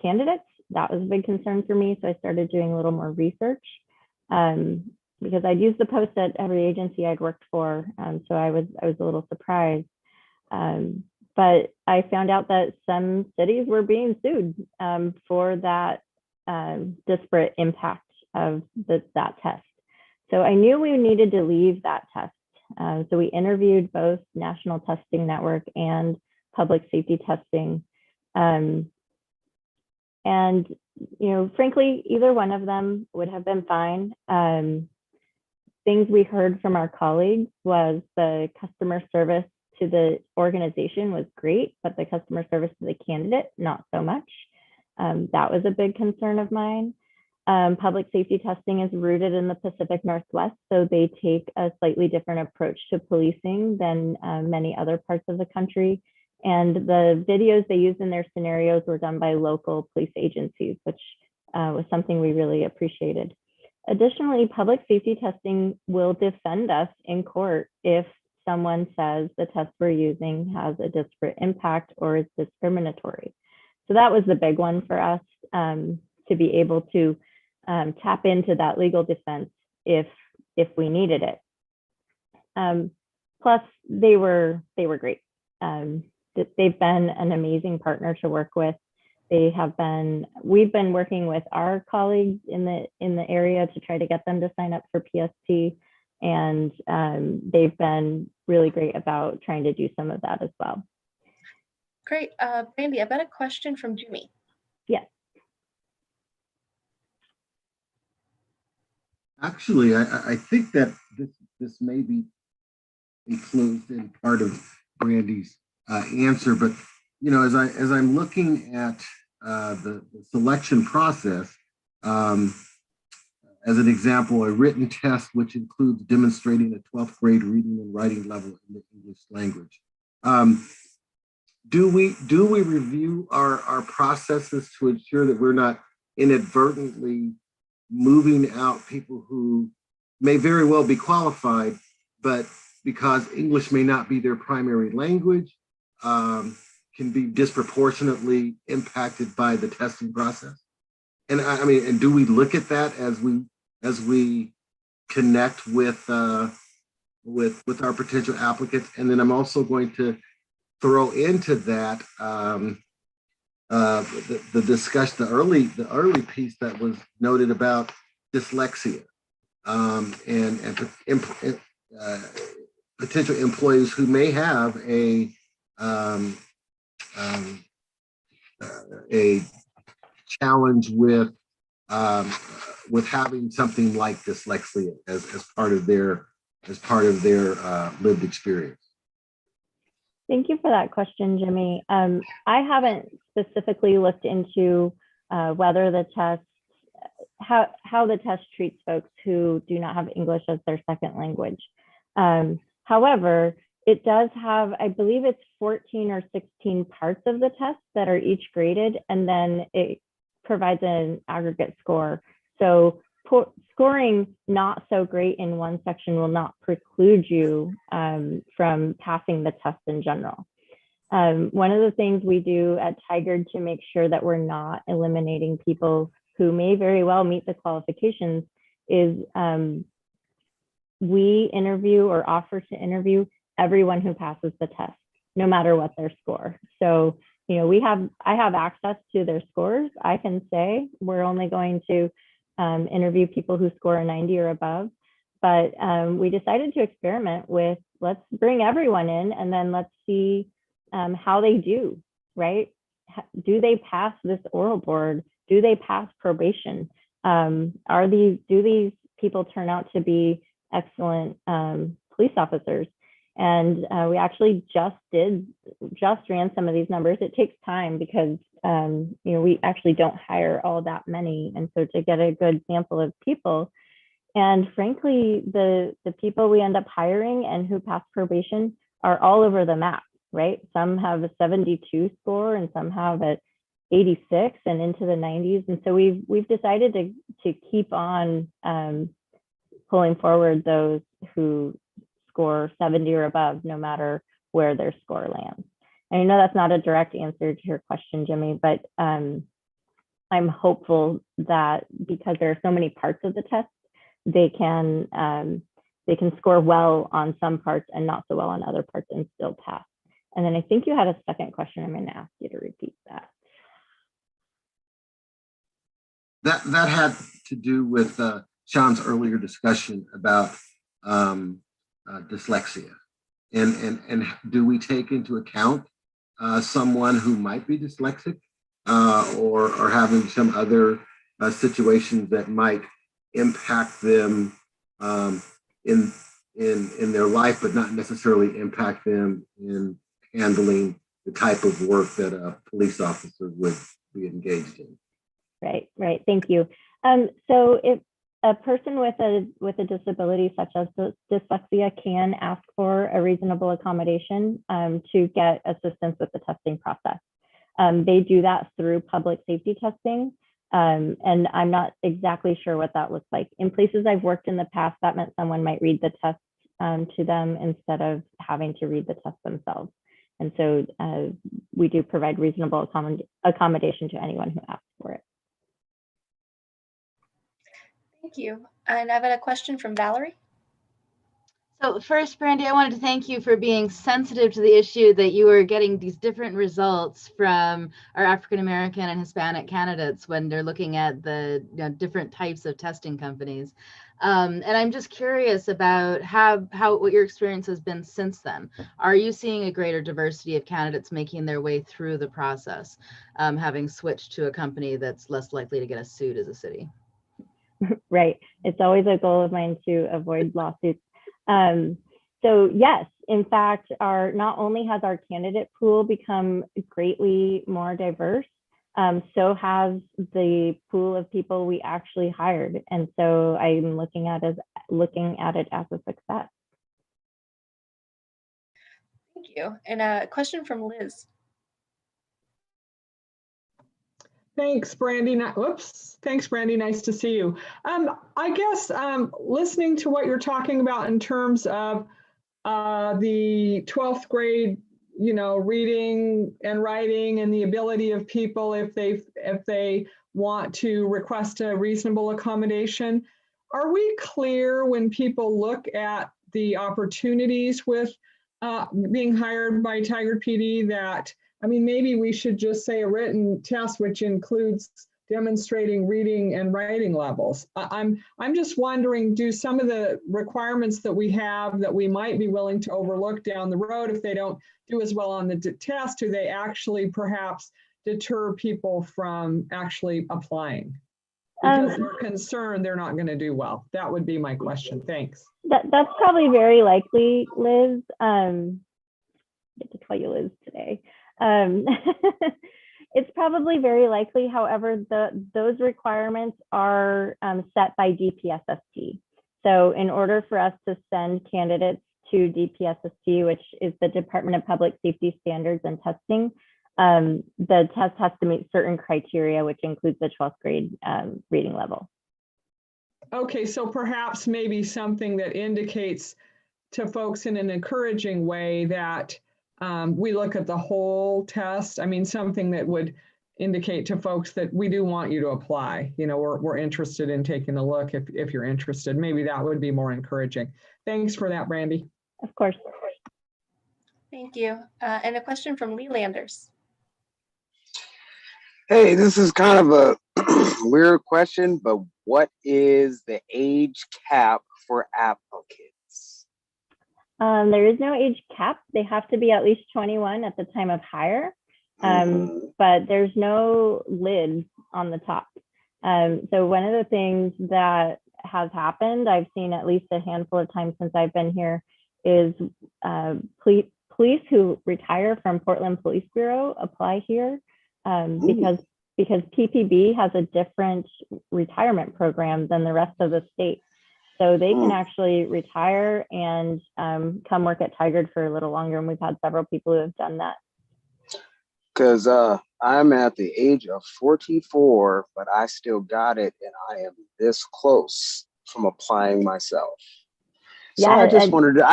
candidates. That was a big concern for me. So I started doing a little more research because I'd used the POST at every agency I'd worked for. So I was a little surprised. But I found out that some cities were being sued for that disparate impact of that test. So I knew we needed to leave that test. So we interviewed both National Testing Network and public safety testing. And, frankly, either one of them would have been fine. Things we heard from our colleagues was the customer service to the organization was great, but the customer service to the candidate, not so much. That was a big concern of mine. Public safety testing is rooted in the Pacific Northwest, so they take a slightly different approach to policing than many other parts of the country. And the videos they used in their scenarios were done by local police agencies, which was something we really appreciated. Additionally, public safety testing will defend us in court if someone says the test we're using has a disparate impact or is discriminatory. So that was the big one for us, to be able to tap into that legal defense if we needed it. Plus, they were great. They've been an amazing partner to work with. We've been working with our colleagues in the area to try to get them to sign up for PST, and they've been really great about trying to do some of that as well. Great. Brandy, I've got a question from Jimmy. Yes. Actually, I think that this may be included in part of Brandy's answer, but you know, as I'm looking at the selection process, as an example, a written test which includes demonstrating a 12th grade reading and writing level in the English language. Do we review our processes to ensure that we're not inadvertently moving out people who may very well be qualified, but because English may not be their primary language, can be disproportionately impacted by the testing process? And I mean, and do we look at that as we connect with our potential applicants? And then I'm also going to throw into that the discussion, the early piece that was noted about dyslexia, and potential employees who may have a challenge with having something like dyslexia as part of their lived experience. Thank you for that question, Jimmy. I haven't specifically looked into whether the test, how the test treats folks who do not have English as their second language. However, it does have, I believe it's 14 or 16 parts of the test that are each graded, and then it provides an aggregate score. So scoring not so great in one section will not preclude you from passing the test in general. One of the things we do at Tigard to make sure that we're not eliminating people who may very well meet the qualifications is we interview or offer to interview everyone who passes the test, no matter what their score. So, you know, I have access to their scores. I can say we're only going to interview people who score a 90 or above, but we decided to experiment with, let's bring everyone in and then let's see how they do, right? Do they pass this oral board? Do they pass probation? Do these people turn out to be excellent police officers? And we actually just ran some of these numbers. It takes time because you know, we actually don't hire all that many, and so to get a good sample of people, and frankly, the people we end up hiring and who pass probation are all over the map, right? Some have a 72 score, and some have a 86 and into the 90s, and so we've decided to keep on pulling forward those who score 70 or above, no matter where their score lands. And I know that's not a direct answer to your question, Jimmy, but I'm hopeful that because there are so many parts of the test, they can score well on some parts and not so well on other parts and still pass. And then I think you had a second question. I'm going to ask you to repeat that. That had to do with Shawn's earlier discussion about dyslexia, and do we take into account someone who might be dyslexic or having some other situations that might impact them in their life, but not necessarily impact them in handling the type of work that a police officer would be engaged in? Right. Thank you. So a person with a disability such as dyslexia can ask for a reasonable accommodation to get assistance with the testing process. They do that through public safety testing, and I'm not exactly sure what that looks like. In places I've worked in the past, that meant someone might read the test to them instead of having to read the test themselves. And so we do provide reasonable accommodation to anyone who asks for it. Thank you. And I've got a question from Valerie. So first, Brandy, I wanted to thank you for being sensitive to the issue that you were getting these different results from our African American and Hispanic candidates when they're looking at the different types of testing companies. And I'm just curious about what your experience has been since then. Are you seeing a greater diversity of candidates making their way through the process, having switched to a company that's less likely to get a suit as a city? Right. It's always a goal of mine to avoid lawsuits. So yes, in fact, not only has our candidate pool become greatly more diverse, so has the pool of people we actually hired. And so I'm looking at it as a success. Thank you. And a question from Liz. Thanks, Brandy. Whoops. Thanks, Brandy. Nice to see you. I guess listening to what you're talking about in terms of the 12th grade, reading and writing and the ability of people if they want to request a reasonable accommodation. Are we clear when people look at the opportunities with being hired by Tigard PD that, maybe we should just say a written test which includes demonstrating reading and writing levels. I'm just wondering, do some of the requirements that we have that we might be willing to overlook down the road if they don't do as well on the test, do they actually perhaps deter people from actually applying? Because they're concerned they're not going to do well. That would be my question. Thanks. That's probably very likely, Liz. I get to call you Liz today. It's probably very likely. However, those requirements are set by DPSST. So in order for us to send candidates to DPSST, which is the Department of Public Safety Standards and Testing, the test has to meet certain criteria, which includes the 12th grade reading level. Okay, so perhaps maybe something that indicates to folks in an encouraging way that we look at the whole test. Something that would indicate to folks that we do want you to apply. We're interested in taking a look if you're interested. Maybe that would be more encouraging. Thanks for that, Brandy. Of course. Thank you. And a question from Lee Landers. Hey, this is kind of a weird question, but what is the age cap for applicants? There is no age cap. They have to be at least 21 at the time of hire, but there's no lid on the top. So one of the things that has happened, I've seen at least a handful of times since I've been here, is police who retire from Portland Police Bureau apply here because PPB has a different retirement program than the rest of the state. So they can actually retire and come work at Tigard for a little longer. And we've had several people who have done that. Because I'm at the age of 44, but I still got it. And I am this close from applying myself. So Yeah, I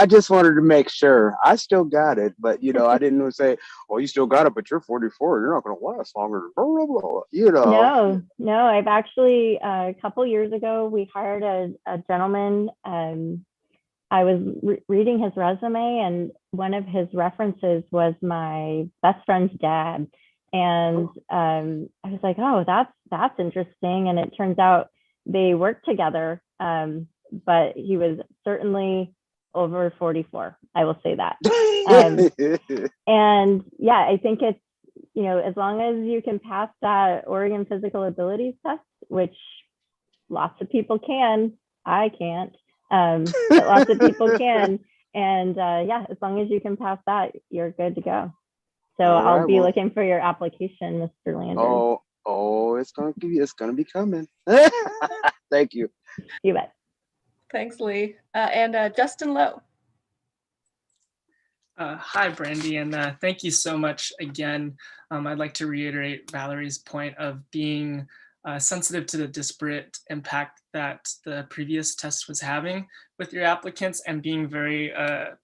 just wanted to make sure I still got it, but I didn't say, well, you still got it, but you're 44, you're not going to last longer. Blah, blah, blah, No, I've actually, a couple years ago, we hired a gentleman. I was reading his resume, and one of his references was my best friend's dad. And I was like, oh, that's interesting. And it turns out they worked together. But he was certainly over 44. I will say that. And yeah, I think it's, as long as you can pass that Oregon Physical Abilities Test, which lots of people can, I can't, but lots of people can. And yeah, as long as you can pass that, you're good to go. So I'll be looking for your application, Mr. Landers. Oh, it's gonna be coming. Thank you. You bet. Thanks, Lee. And Justin Lowe. Hi, Brandy, and thank you so much again. I'd like to reiterate Valerie's point of being sensitive to the disparate impact that the previous test was having with your applicants and being very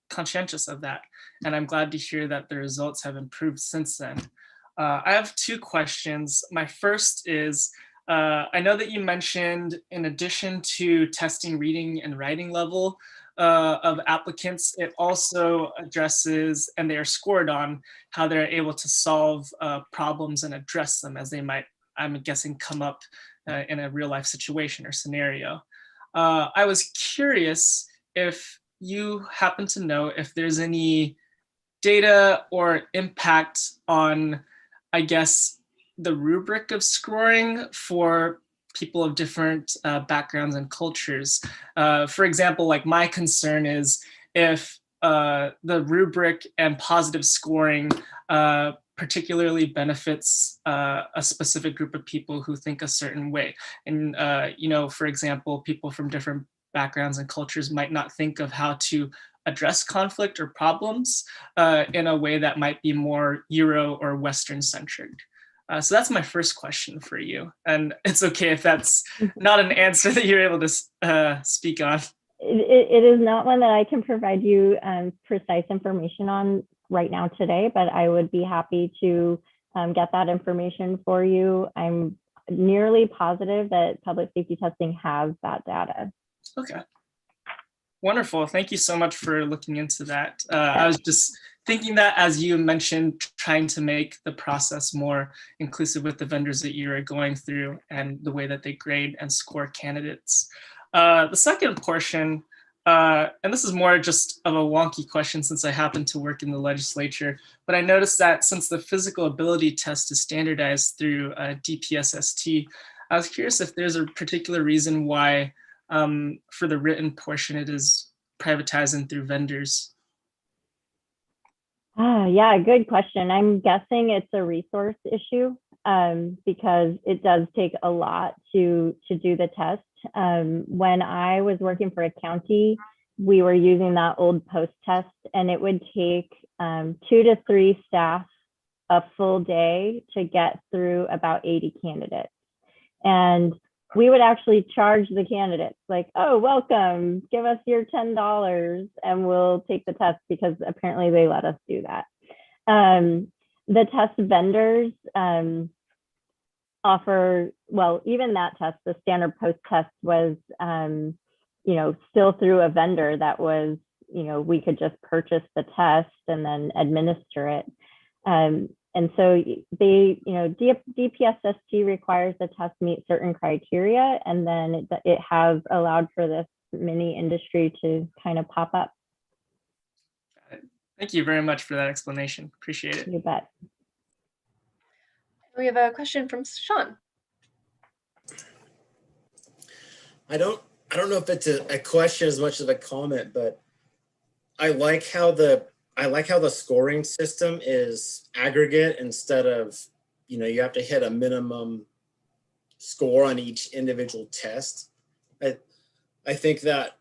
conscientious of that. And I'm glad to hear that the results have improved since then. I have two questions. My first is, I know that you mentioned in addition to testing reading and writing level of applicants, it also addresses, and they are scored on how they're able to solve problems and address them as they might, I'm guessing, come up in a real life situation or scenario. I was curious if you happen to know if there's any data or impact on, I guess, the rubric of scoring for people of different backgrounds and cultures. For example, like my concern is if the rubric and positive scoring particularly benefits a specific group of people who think a certain way. And, you know, for example, people from different backgrounds and cultures might not think of how to address conflict or problems in a way that might be more Euro or Western centric. So that's my first question for you. And it's okay if that's not an answer that you're able to speak on. It is not one that I can provide you precise information on right now today, but I would be happy to get that information for you. I'm nearly positive that public safety testing has that data. Okay. Wonderful. Thank you so much for looking into that. I was just thinking that, as you mentioned, trying to make the process more inclusive with the vendors that you are going through and the way that they grade and score candidates. The second portion, and this is more just of a wonky question since I happen to work in the legislature, but I noticed that since the physical ability test is standardized through DPSST, I was curious if there's a particular reason why for the written portion it is privatized and through vendors. Yeah, good question. I'm guessing it's a resource issue because it does take a lot to do the test. When I was working for a county, we were using that old post test, and it would take 2 to 3 staff a full day to get through about 80 candidates. And we would actually charge the candidates like, oh, welcome, give us your $10 and we'll take the test, because apparently they let us do that. The test vendors offer, well, even that test, the standard post test was, you know, still through a vendor that was, you know, we could just purchase the test and then administer it. And so they, you know, DPSST requires the test meet certain criteria, and then it has allowed for this mini industry to kind of pop up. Thank you very much for that explanation. Appreciate it. You bet. We have a question from Shawn. I don't know if it's a question as much as a comment, but I like how the scoring system is aggregate instead of, you know, you have to hit a minimum score on each individual test. I think that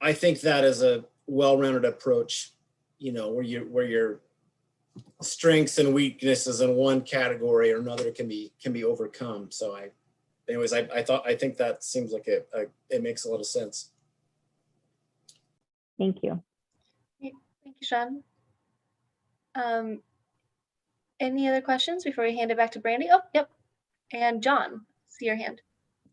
is a well-rounded approach, you know, where your strengths and weaknesses in one category or another can be overcome. So I think that seems like it makes a lot of sense. Thank you. Thank you, Shawn. Any other questions before we hand it back to Brandy? Oh, yep. And John, see your hand.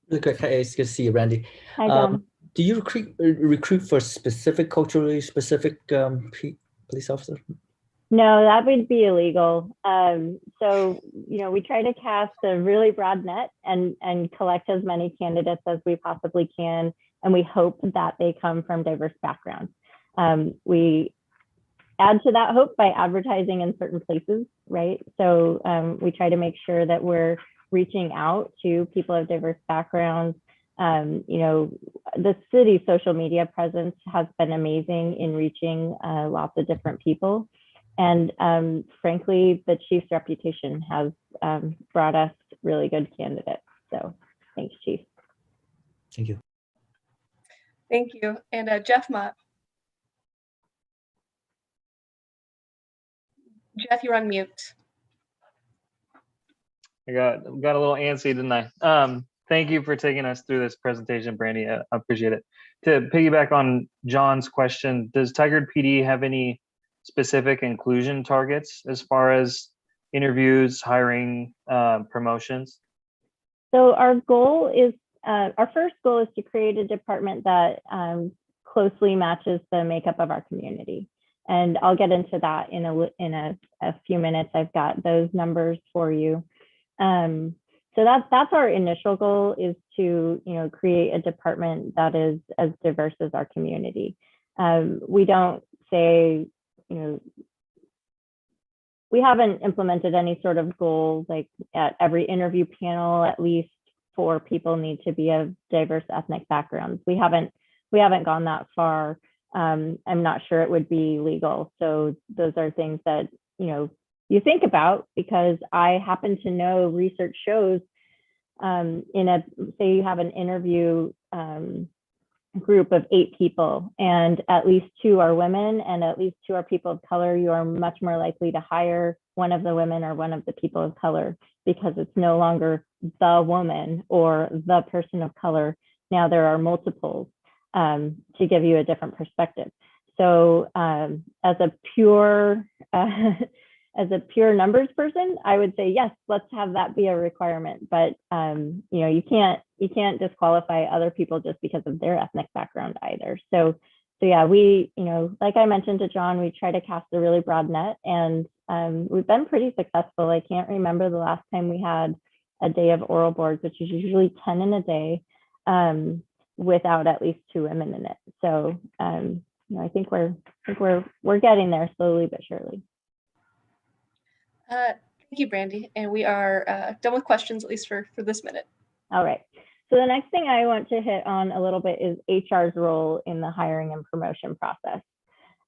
Really quick, hey, it's good to see you, Randy. Hi, John. Do you recruit for specific, culturally specific police officers? No, that would be illegal. So, you know, we try to cast a really broad net and collect as many candidates as we possibly can. And we hope that they come from diverse backgrounds. We add to that hope by advertising in certain places, right? So we try to make sure that we're reaching out to people of diverse backgrounds. You know, the city's social media presence has been amazing in reaching lots of different people. And frankly, the chief's reputation has brought us really good candidates. So thanks, Chief. Thank you. Thank you. And Jeff Mott. Jeff, you're on mute. I got a little antsy, didn't I? Thank you for taking us through this presentation, Brandy. I appreciate it. To piggyback on John's question, does Tigard PD have any specific inclusion targets as far as interviews, hiring, promotions? So our goal is, our first goal is to create a department that closely matches the makeup of our community. And I'll get into that in a few minutes. I've got those numbers for you. So that's our initial goal, is to, you know, create a department that is as diverse as our community. We don't say, you know, we haven't implemented any sort of goal like at every interview panel at least 4 people need to be of diverse ethnic backgrounds. We haven't gone that far. I'm not sure it would be legal. So those are things that, you know, you think about, because I happen to know research shows say you have an interview group of 8 people and at least 2 are women and at least 2 are people of color, you are much more likely to hire one of the women or one of the people of color, because it's no longer the woman or the person of color. Now there are multiples to give you a different perspective. So as a pure numbers person, I would say yes, let's have that be a requirement. But you know, you can't disqualify other people just because of their ethnic background either. So yeah, we, you know, like I mentioned to John, we try to cast a really broad net, and we've been pretty successful. I can't remember the last time we had a day of oral boards, which is usually 10 in a day, without at least 2 women in it. So you know, I think we're getting there slowly but surely. Thank you, Brandy. And we are done with questions, at least for this minute. All right. So the next thing I want to hit on a little bit is HR's role in the hiring and promotion process.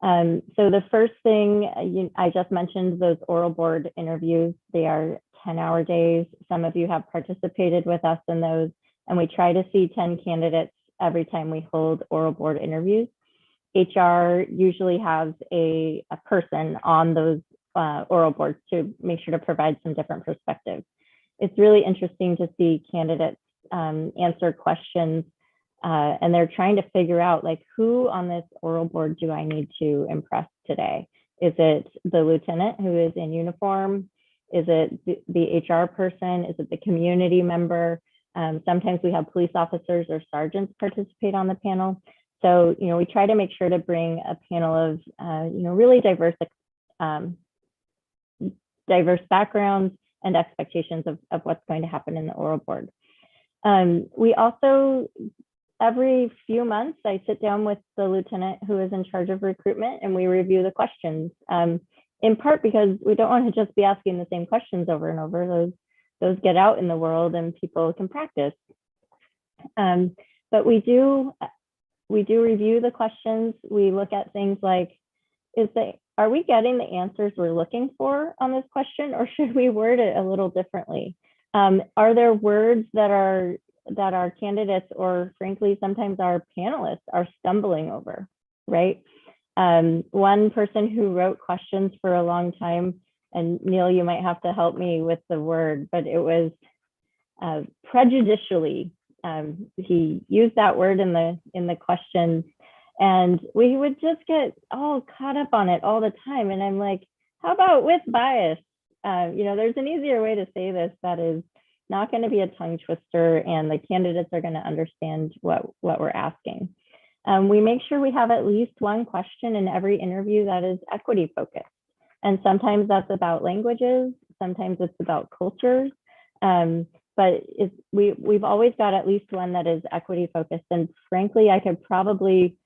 So the first thing, I just mentioned those oral board interviews. They are 10-hour days. Some of you have participated with us in those, and we try to see 10 candidates every time we hold oral board interviews. HR usually has a person on those oral boards to make sure to provide some different perspectives. It's really interesting to see candidates answer questions and they're trying to figure out, like, who on this oral board do I need to impress today? Is it the lieutenant who is in uniform? Is it the HR person? Is it the community member? Sometimes we have police officers or sergeants participate on the panel. So, you know, we try to make sure to bring a panel of, you know, really diverse backgrounds and expectations of what's going to happen in the oral board. We also, every few months, I sit down with the lieutenant who is in charge of recruitment, and we review the questions, in part because we don't want to just be asking the same questions over and over. Those get out in the world and people can practice. But we do review the questions. We look at things like, are we getting the answers we're looking for on this question, or should we word it a little differently? Are there words that our candidates, or frankly, sometimes our panelists, are stumbling over, right? One person who wrote questions for a long time, and Neil, you might have to help me with the word, but it was prejudicially. He used that word in the questions, and we would just get all caught up on it all the time. And I'm like, how about with bias? You know, there's an easier way to say this that is not going to be a tongue twister, and the candidates are going to understand what we're asking. We make sure we have at least one question in every interview that is equity focused. And sometimes that's about languages, sometimes it's about cultures. But we've always got at least one that is equity focused. And frankly, I could probably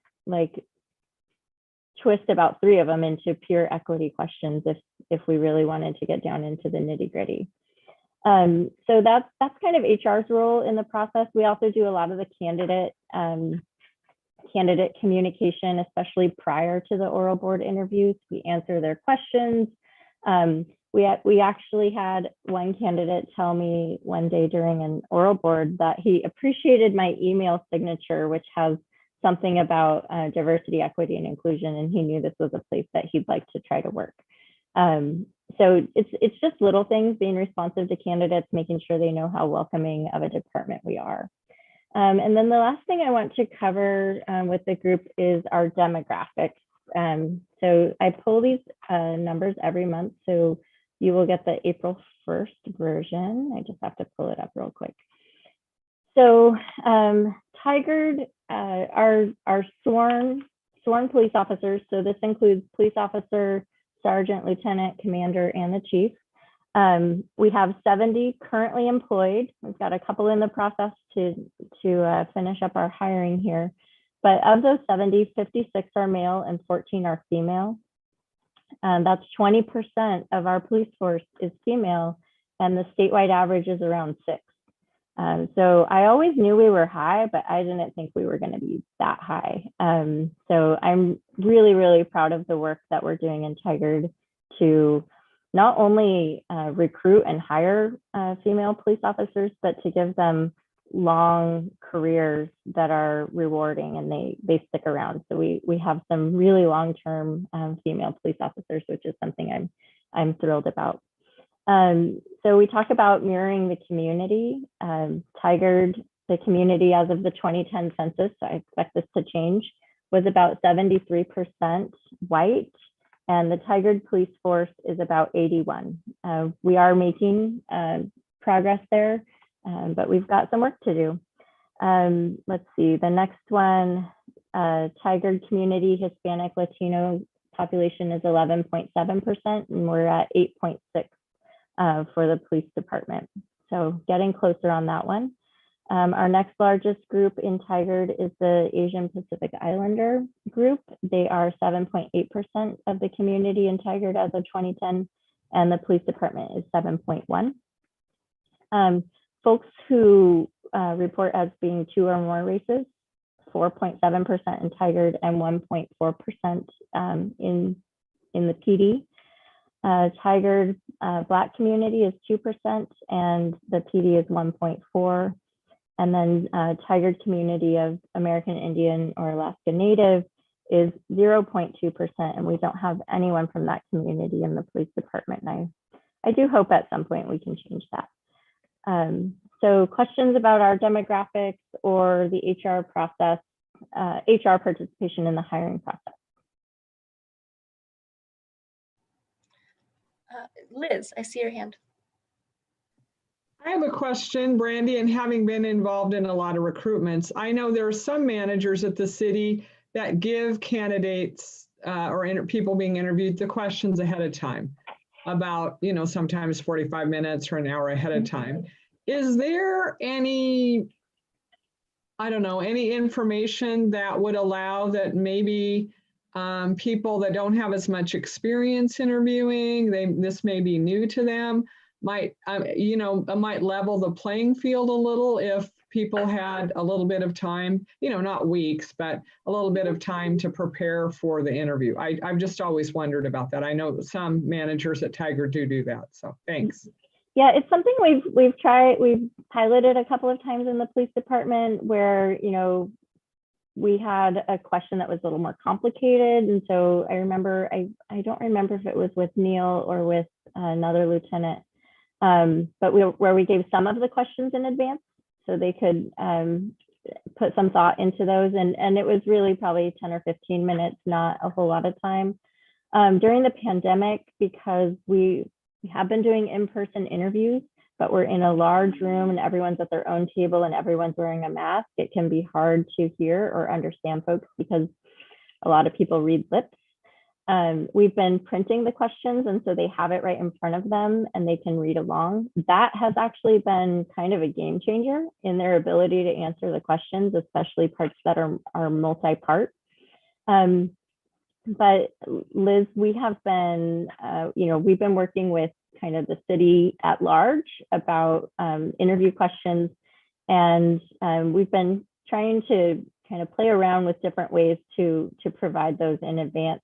twist about 3 of them into pure equity questions if we really wanted to get down into the nitty gritty. So that's kind of HR's role in the process. We also do a lot of the candidate communication, especially prior to the oral board interviews. We answer their questions. We actually had one candidate tell me one day during an oral board that he appreciated my email signature, which has something about diversity, equity, and inclusion, and he knew this was a place that he'd like to try to work. So it's just little things, being responsive to candidates, making sure they know how welcoming of a department we are. And then the last thing I want to cover with the group is our demographics. So I pull these numbers every month, so you will get the April 1st version. I just have to pull it up real quick. So Tigard, our sworn police officers, so this includes police officer, sergeant, lieutenant, commander, and the chief. We have 70 currently employed. We've got a couple in the process to finish up our hiring here. But of those 70, 56 are male and 14 are female. That's 20% of our police force is female, and the statewide average is around 6. So I always knew we were high, but I didn't think we were going to be that high. So I'm really, really proud of the work that we're doing in Tigard to not only recruit and hire female police officers, but to give them long careers that are rewarding and they stick around. So we have some really long-term female police officers, which is something I'm thrilled about. So we talk about mirroring the community. Tigard, the community as of the 2010 census, so I expect this to change, was about 73% white, and the Tigard police force is about 81. We are making progress there, but we've got some work to do. Let's see, the next one, Tigard community, Hispanic, Latino population is 11.7%, and we're at 8.6 for the police department. So getting closer on that one. Our next largest group in Tigard is the Asian Pacific Islander group. They are 7.8% of the community in Tigard as of 2010, and the police department is 7.1. Folks who report as being 2 or more races, 4.7% in Tigard and 1.4% in the PD. Tigard Black community is 2% and the PD is 1.4%. And then Tigard community of American Indian or Alaska Native is 0.2%, and we don't have anyone from that community in the police department. And I do hope at some point we can change that. So questions about our demographics or the HR process, HR participation in the hiring process. Liz, I see your hand. I have a question, Brandy, and having been involved in a lot of recruitments, I know there are some managers at the city that give candidates or people being interviewed the questions ahead of time about, sometimes 45 minutes or an hour ahead of time. Is there any, any information that would allow that maybe people that don't have as much experience interviewing, this may be new to them, might level the playing field a little if people had a little bit of time, not weeks, but a little bit of time to prepare for the interview. I've just always wondered about that. I know some managers at Tigard do that. So thanks. Yeah, it's something we've piloted a couple of times in the police department where, we had a question that was a little more complicated. And so I remember, I don't remember if it was with Neil or with another lieutenant, but where we gave some of the questions in advance so they could put some thought into those. And it was really probably 10 or 15 minutes, not a whole lot of time. During the pandemic, because we have been doing in-person interviews, but we're in a large room and everyone's at their own table and everyone's wearing a mask, it can be hard to hear or understand folks because a lot of people read lips. We've been printing the questions, and so they have it right in front of them and they can read along. That has actually been kind of a game changer in their ability to answer the questions, especially parts that are multi-part. But Liz, we have been, we've been working with kind of the city at large about interview questions, and we've been trying to kind of play around with different ways to provide those in advance,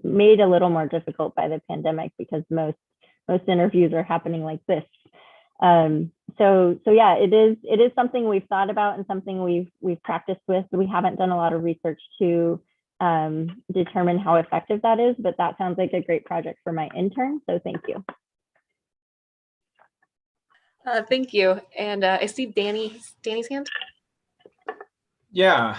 made a little more difficult by the pandemic because most interviews are happening like this. So yeah, it is something we've thought about and something we've practiced with. We haven't done a lot of research to determine how effective that is, but that sounds like a great project for my intern. So thank you. Thank you. And I see Danny's hand. Yeah,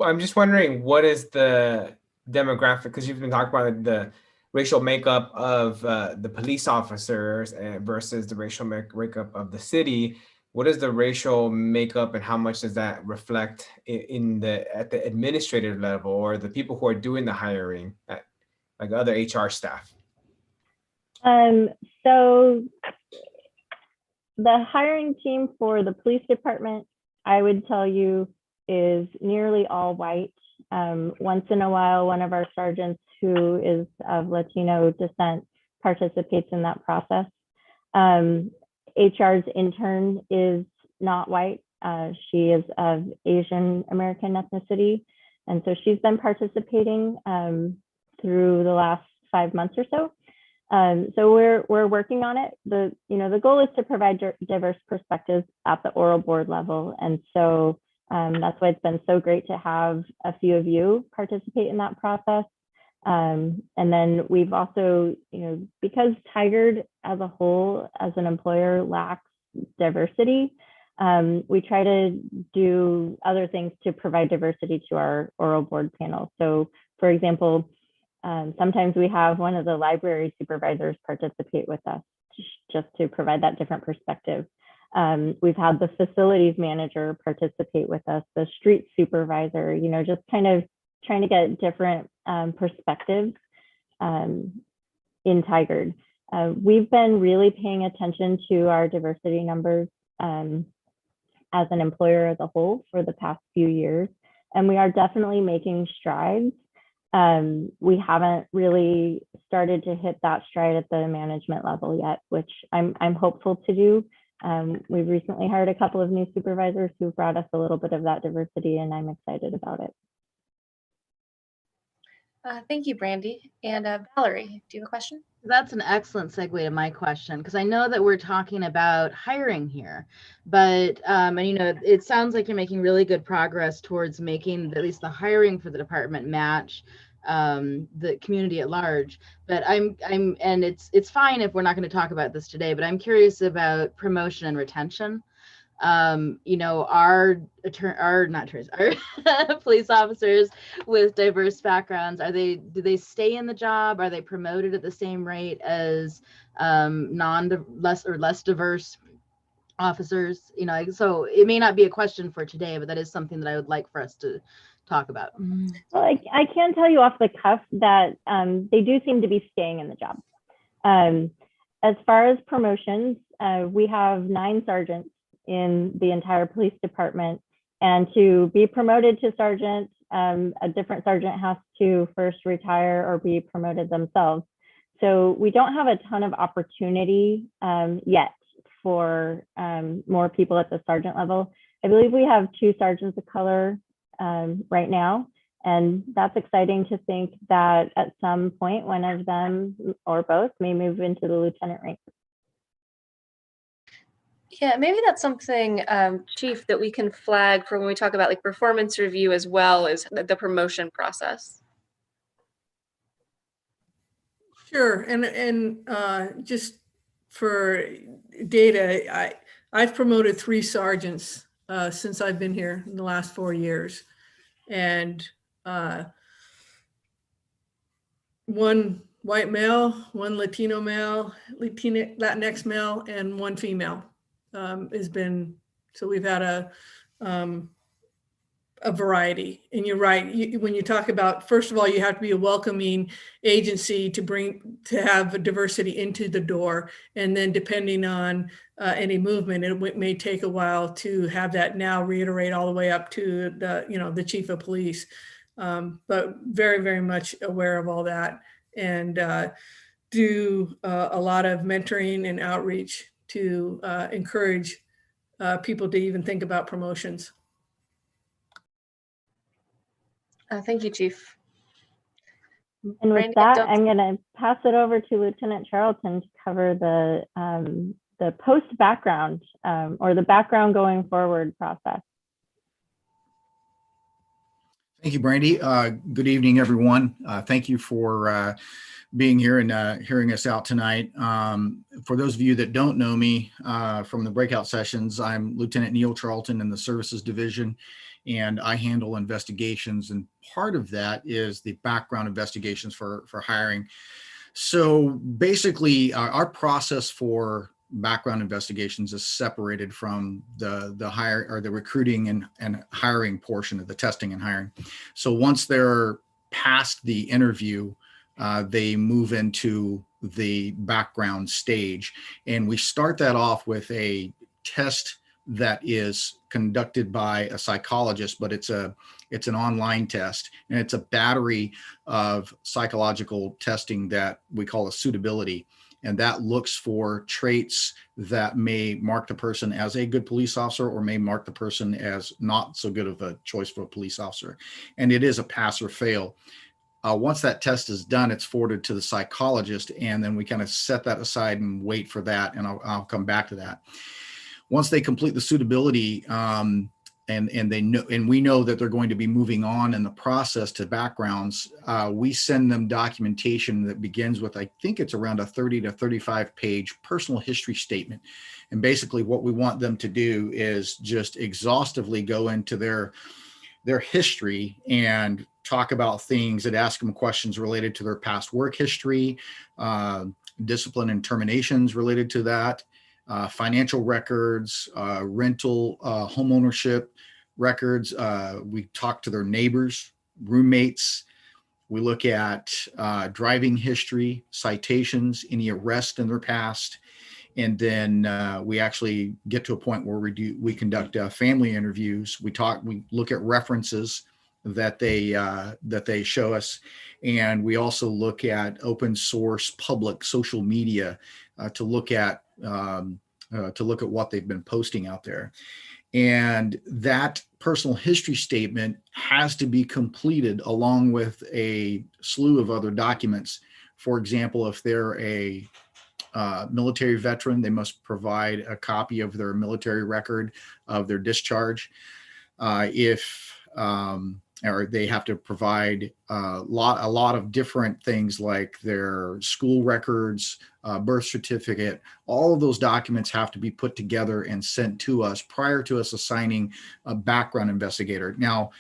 I'm just wondering, what is the demographic, because you've been talking about the racial makeup of the police officers versus the racial makeup of the city. What is the racial makeup and how much does that reflect at the administrative level, or the people who are doing the hiring, like other HR staff? So the hiring team for the police department, I would tell you, is nearly all white. Once in a while, one of our sergeants who is of Latino descent participates in that process. HR's intern is not white. She is of Asian American ethnicity. And so she's been participating through the last 5 months or so. So we're working on it. The goal is to provide diverse perspectives at the oral board level. And so that's why it's been so great to have a few of you participate in that process. And then we've also, because Tigard as a whole, as an employer, lacks diversity, we try to do other things to provide diversity to our oral board panel. So for example, sometimes we have one of the library supervisors participate with us just to provide that different perspective. We've had the facilities manager participate with us, the street supervisor, just kind of trying to get different perspectives in Tigard. We've been really paying attention to our diversity numbers as an employer as a whole for the past few years, and we are definitely making strides. We haven't really started to hit that stride at the management level yet, which I'm hopeful to do. We've recently hired a couple of new supervisors who brought us a little bit of that diversity, and I'm excited about it. Thank you, Brandy. And Valerie, do you have a question? That's an excellent segue to my question, because I know that we're talking about hiring here, but and it sounds like you're making really good progress towards making at least the hiring for the department match the community at large. But and it's fine if we're not going to talk about this today, but I'm curious about promotion and retention. Our police officers with diverse backgrounds, do they stay in the job? Are they promoted at the same rate as less diverse officers? So it may not be a question for today, but that is something that I would like for us to talk about. Well, I can tell you off the cuff that they do seem to be staying in the job. As far as promotions, we have 9 sergeants in the entire police department, and to be promoted to sergeant, a different sergeant has to first retire or be promoted themselves. So we don't have a ton of opportunity yet for more people at the sergeant level. I believe we have 2 sergeants of color right now, and that's exciting to think that at some point one of them or both may move into the lieutenant rank. Yeah, maybe that's something, Chief, that we can flag for when we talk about like performance review as well as the promotion process. Sure, and just for data, I've promoted 3 sergeants since I've been here in the last 4 years, and 1 white male, 1 Latino male, Latinx male, and 1 female has been. So we've had a variety. And you're right, when you talk about, first of all, you have to be a welcoming agency to have a diversity into the door. And then depending on any movement, it may take a while to have that now reiterate all the way up to the chief of police. But very, very much aware of all that, and do a lot of mentoring and outreach to encourage people to even think about promotions. Thank you, Chief. And with Brandy, that, I'm going to pass it over to Lieutenant Charlton to cover the the post background or the background going forward process. Thank you, Brandy. Good evening, everyone. Thank you for being here and hearing us out tonight. For those of you that don't know me from the breakout sessions, I'm Lieutenant Neil Charlton in the Services Division, and I handle investigations. And part of that is the background investigations for hiring. So basically, our process for background investigations is separated from the hire or the recruiting and hiring portion of the testing and hiring. So once they're past the interview, they move into the background stage, and we start that off with a test that is conducted by a psychologist, but it's an online test, and it's a battery of psychological testing that we call a suitability. And that looks for traits that may mark the person as a good police officer or may mark the person as not so good of a choice for a police officer. And it is a pass or fail. Once that test is done, it's forwarded to the psychologist, and then we kind of set that aside and wait for that. And I'll come back to that. Once they complete the suitability, and they know, and we know that they're going to be moving on in the process to backgrounds, we send them documentation that begins with, I think it's around a 30 to 35 page personal history statement. And basically what we want them to do is just exhaustively go into their history and talk about things that ask them questions related to their past work history, discipline and terminations related to that, financial records, rental, home ownership records. We talk to their neighbors, roommates. We look at driving history, citations, any arrest in their past. And then we actually get to a point where we conduct family interviews. We look at references that they show us. And we also look at open source public social media to look at what they've been posting out there. And that personal history statement has to be completed along with a slew of other documents. For example, if they're a military veteran, they must provide a copy of their military record of their discharge. Or they have to provide a lot of different things like their school records, birth certificate. All of those documents have to be put together and sent to us prior to us assigning a background investigator. Now,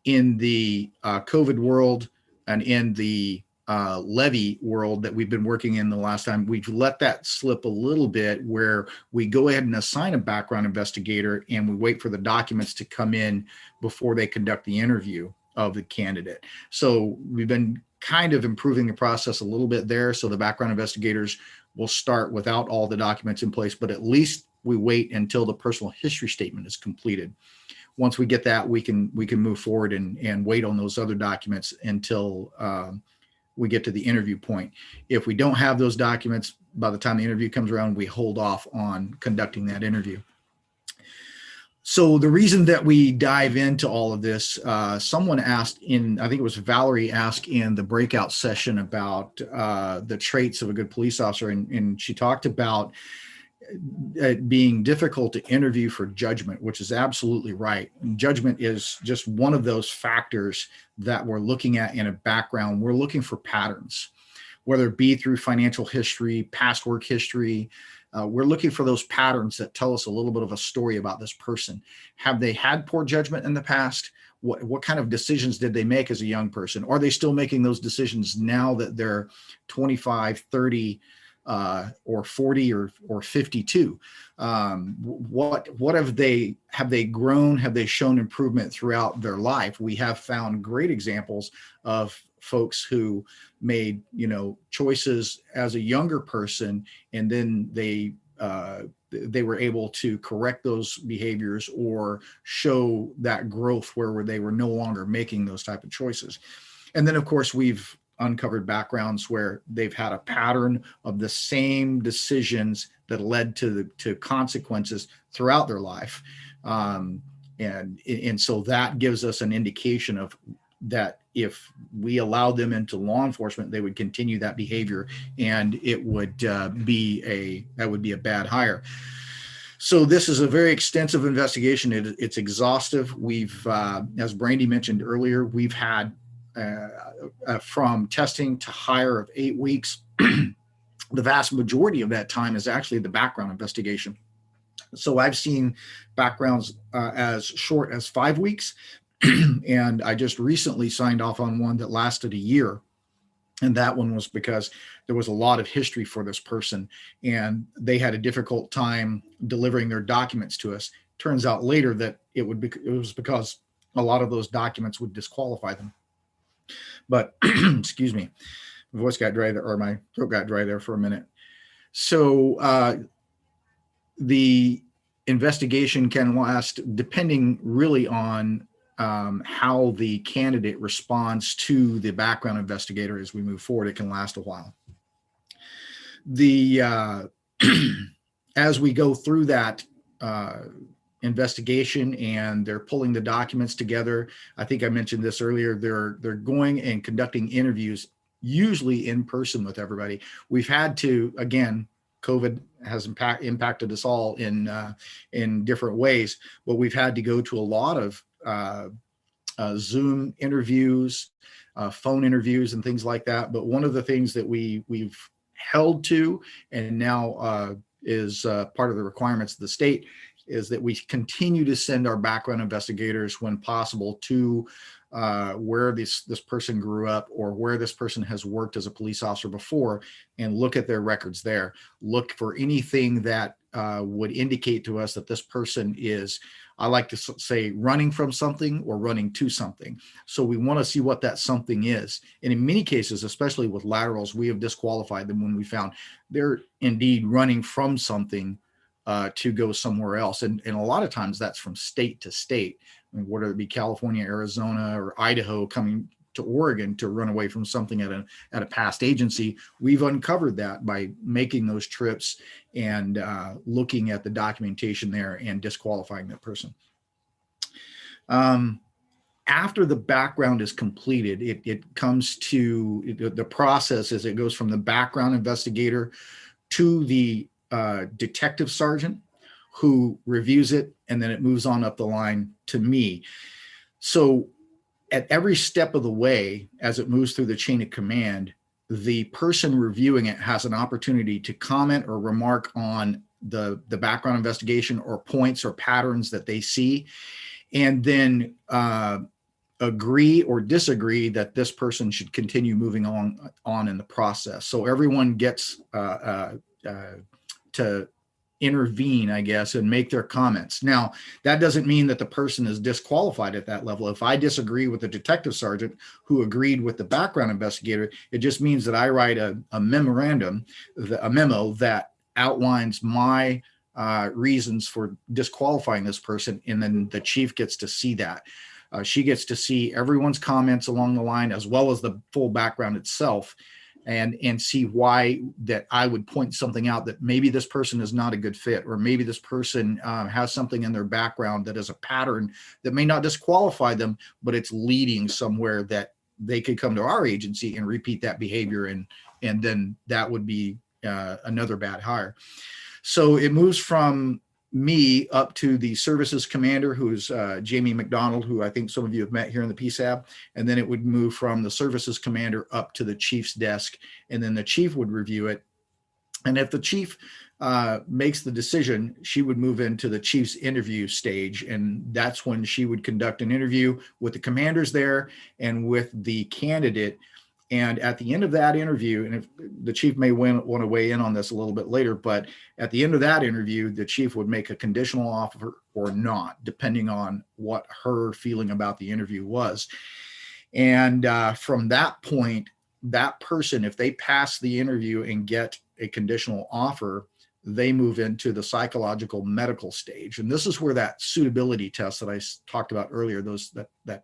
in the COVID world and in the levy world that we've been working in the last time, we've let that slip a little bit, where we go ahead and assign a background investigator and we wait for the documents to come in before they conduct the interview of the candidate. So we've been kind of improving the process a little bit there. So the background investigators will start without all the documents in place, but at least we wait until the personal history statement is completed. Once we get that, we can move forward and wait on those other documents until we get to the interview point. If we don't have those documents by the time the interview comes around, we hold off on conducting that interview. So the reason that we dive into all of this, someone asked I think it was Valerie asked in the breakout session about the traits of a good police officer. And she talked about it being difficult to interview for judgment, which is absolutely right. And judgment is just one of those factors that we're looking at in a background. We're looking for patterns, whether it be through financial history, past work history. We're looking for those patterns that tell us a little bit of a story about this person. Have they had poor judgment in the past? What kind of decisions did they make as a young person? Are they still making those decisions now that they're 25, 30, or 40 or 52? What have they grown? Have they shown improvement throughout their life? We have found great examples of folks who made, choices as a younger person, and then they were able to correct those behaviors or show that growth where they were no longer making those type of choices. And then, of course, we've uncovered backgrounds where they've had a pattern of the same decisions that led to consequences throughout their life. And so that gives us an indication of that if we allowed them into law enforcement, they would continue that behavior, and it would be a bad hire. So this is a very extensive investigation. It's exhaustive. We've, as Brandy mentioned earlier, we've had from testing to hire of 8 weeks. The vast majority of that time is actually the background investigation. So I've seen backgrounds as short as 5 weeks. And I just recently signed off on one that lasted a year. And that one was because there was a lot of history for this person, and they had a difficult time delivering their documents to us. Turns out later that it was because a lot of those documents would disqualify them. But excuse me, my voice got dry there, or my throat got dry there for a minute. So the investigation can last, depending really on how the candidate responds to the background investigator as we move forward. It can last a while. As we go through that investigation and they're pulling the documents together, I think I mentioned this earlier, they're going and conducting interviews, usually in person with everybody. We've had to, again, COVID has impacted us all in different ways, but we've had to go to a lot of Zoom interviews, phone interviews, and things like that. But one of the things that we've held to, and now is part of the requirements of the state, is that we continue to send our background investigators when possible to where this person grew up or where this person has worked as a police officer before, and look at their records there. Look for anything that would indicate to us that this person is, I like to say, running from something or running to something. So we want to see what that something is. And in many cases, especially with laterals, we have disqualified them when we found they're indeed running from something to go somewhere else. And a lot of times that's from state to state, I mean, whether it be California, Arizona, or Idaho coming to Oregon to run away from something at a past agency. We've uncovered that by making those trips and looking at the documentation there and disqualifying that person. After the background is completed, it comes to the process as it goes from the background investigator to the detective sergeant, who reviews it, and then it moves on up the line to me. So at every step of the way, as it moves through the chain of command, the person reviewing it has an opportunity to comment or remark on the background investigation or points or patterns that they see, and then agree or disagree that this person should continue moving on in the process. So everyone gets to intervene, I guess, and make their comments. Now, that doesn't mean that the person is disqualified at that level. If I disagree with the detective sergeant who agreed with the background investigator, it just means that I write a memorandum, a memo that outlines my reasons for disqualifying this person, and then the chief gets to see that. She gets to see everyone's comments along the line, as well as the full background itself, and see why that I would point something out that maybe this person is not a good fit, or maybe this person has something in their background that is a pattern that may not disqualify them, but it's leading somewhere that they could come to our agency and repeat that behavior, and then that would be another bad hire. So it moves from me up to the services commander, who's Jamie McDonald, who I think some of you have met here in the PSAB. And then it would move from the services commander up to the chief's desk, and then the chief would review it. And if the chief makes the decision, she would move into the chief's interview stage. And that's when she would conduct an interview with the commanders there and with the candidate. And at the end of that interview, and if the chief may want to weigh in on this a little bit later, but at the end of that interview, the chief would make a conditional offer or not, depending on what her feeling about the interview was. And from that point, that person, if they pass the interview and get a conditional offer, they move into the psychological medical stage. And this is where that suitability test that I talked about earlier, that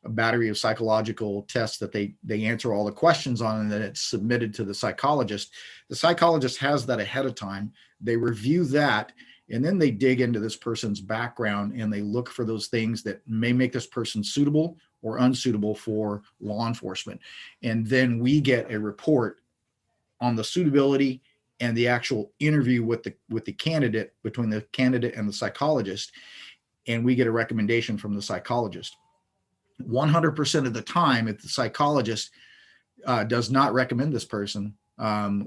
a battery of psychological tests that they answer all the questions on, and then it's submitted to the psychologist. The psychologist has that ahead of time. They review that, and then they dig into this person's background, and they look for those things that may make this person suitable or unsuitable for law enforcement. And then we get a report on the suitability and the actual interview with the candidate, between the candidate and the psychologist, and we get a recommendation from the psychologist. 100% of the time, if the psychologist does not recommend this person,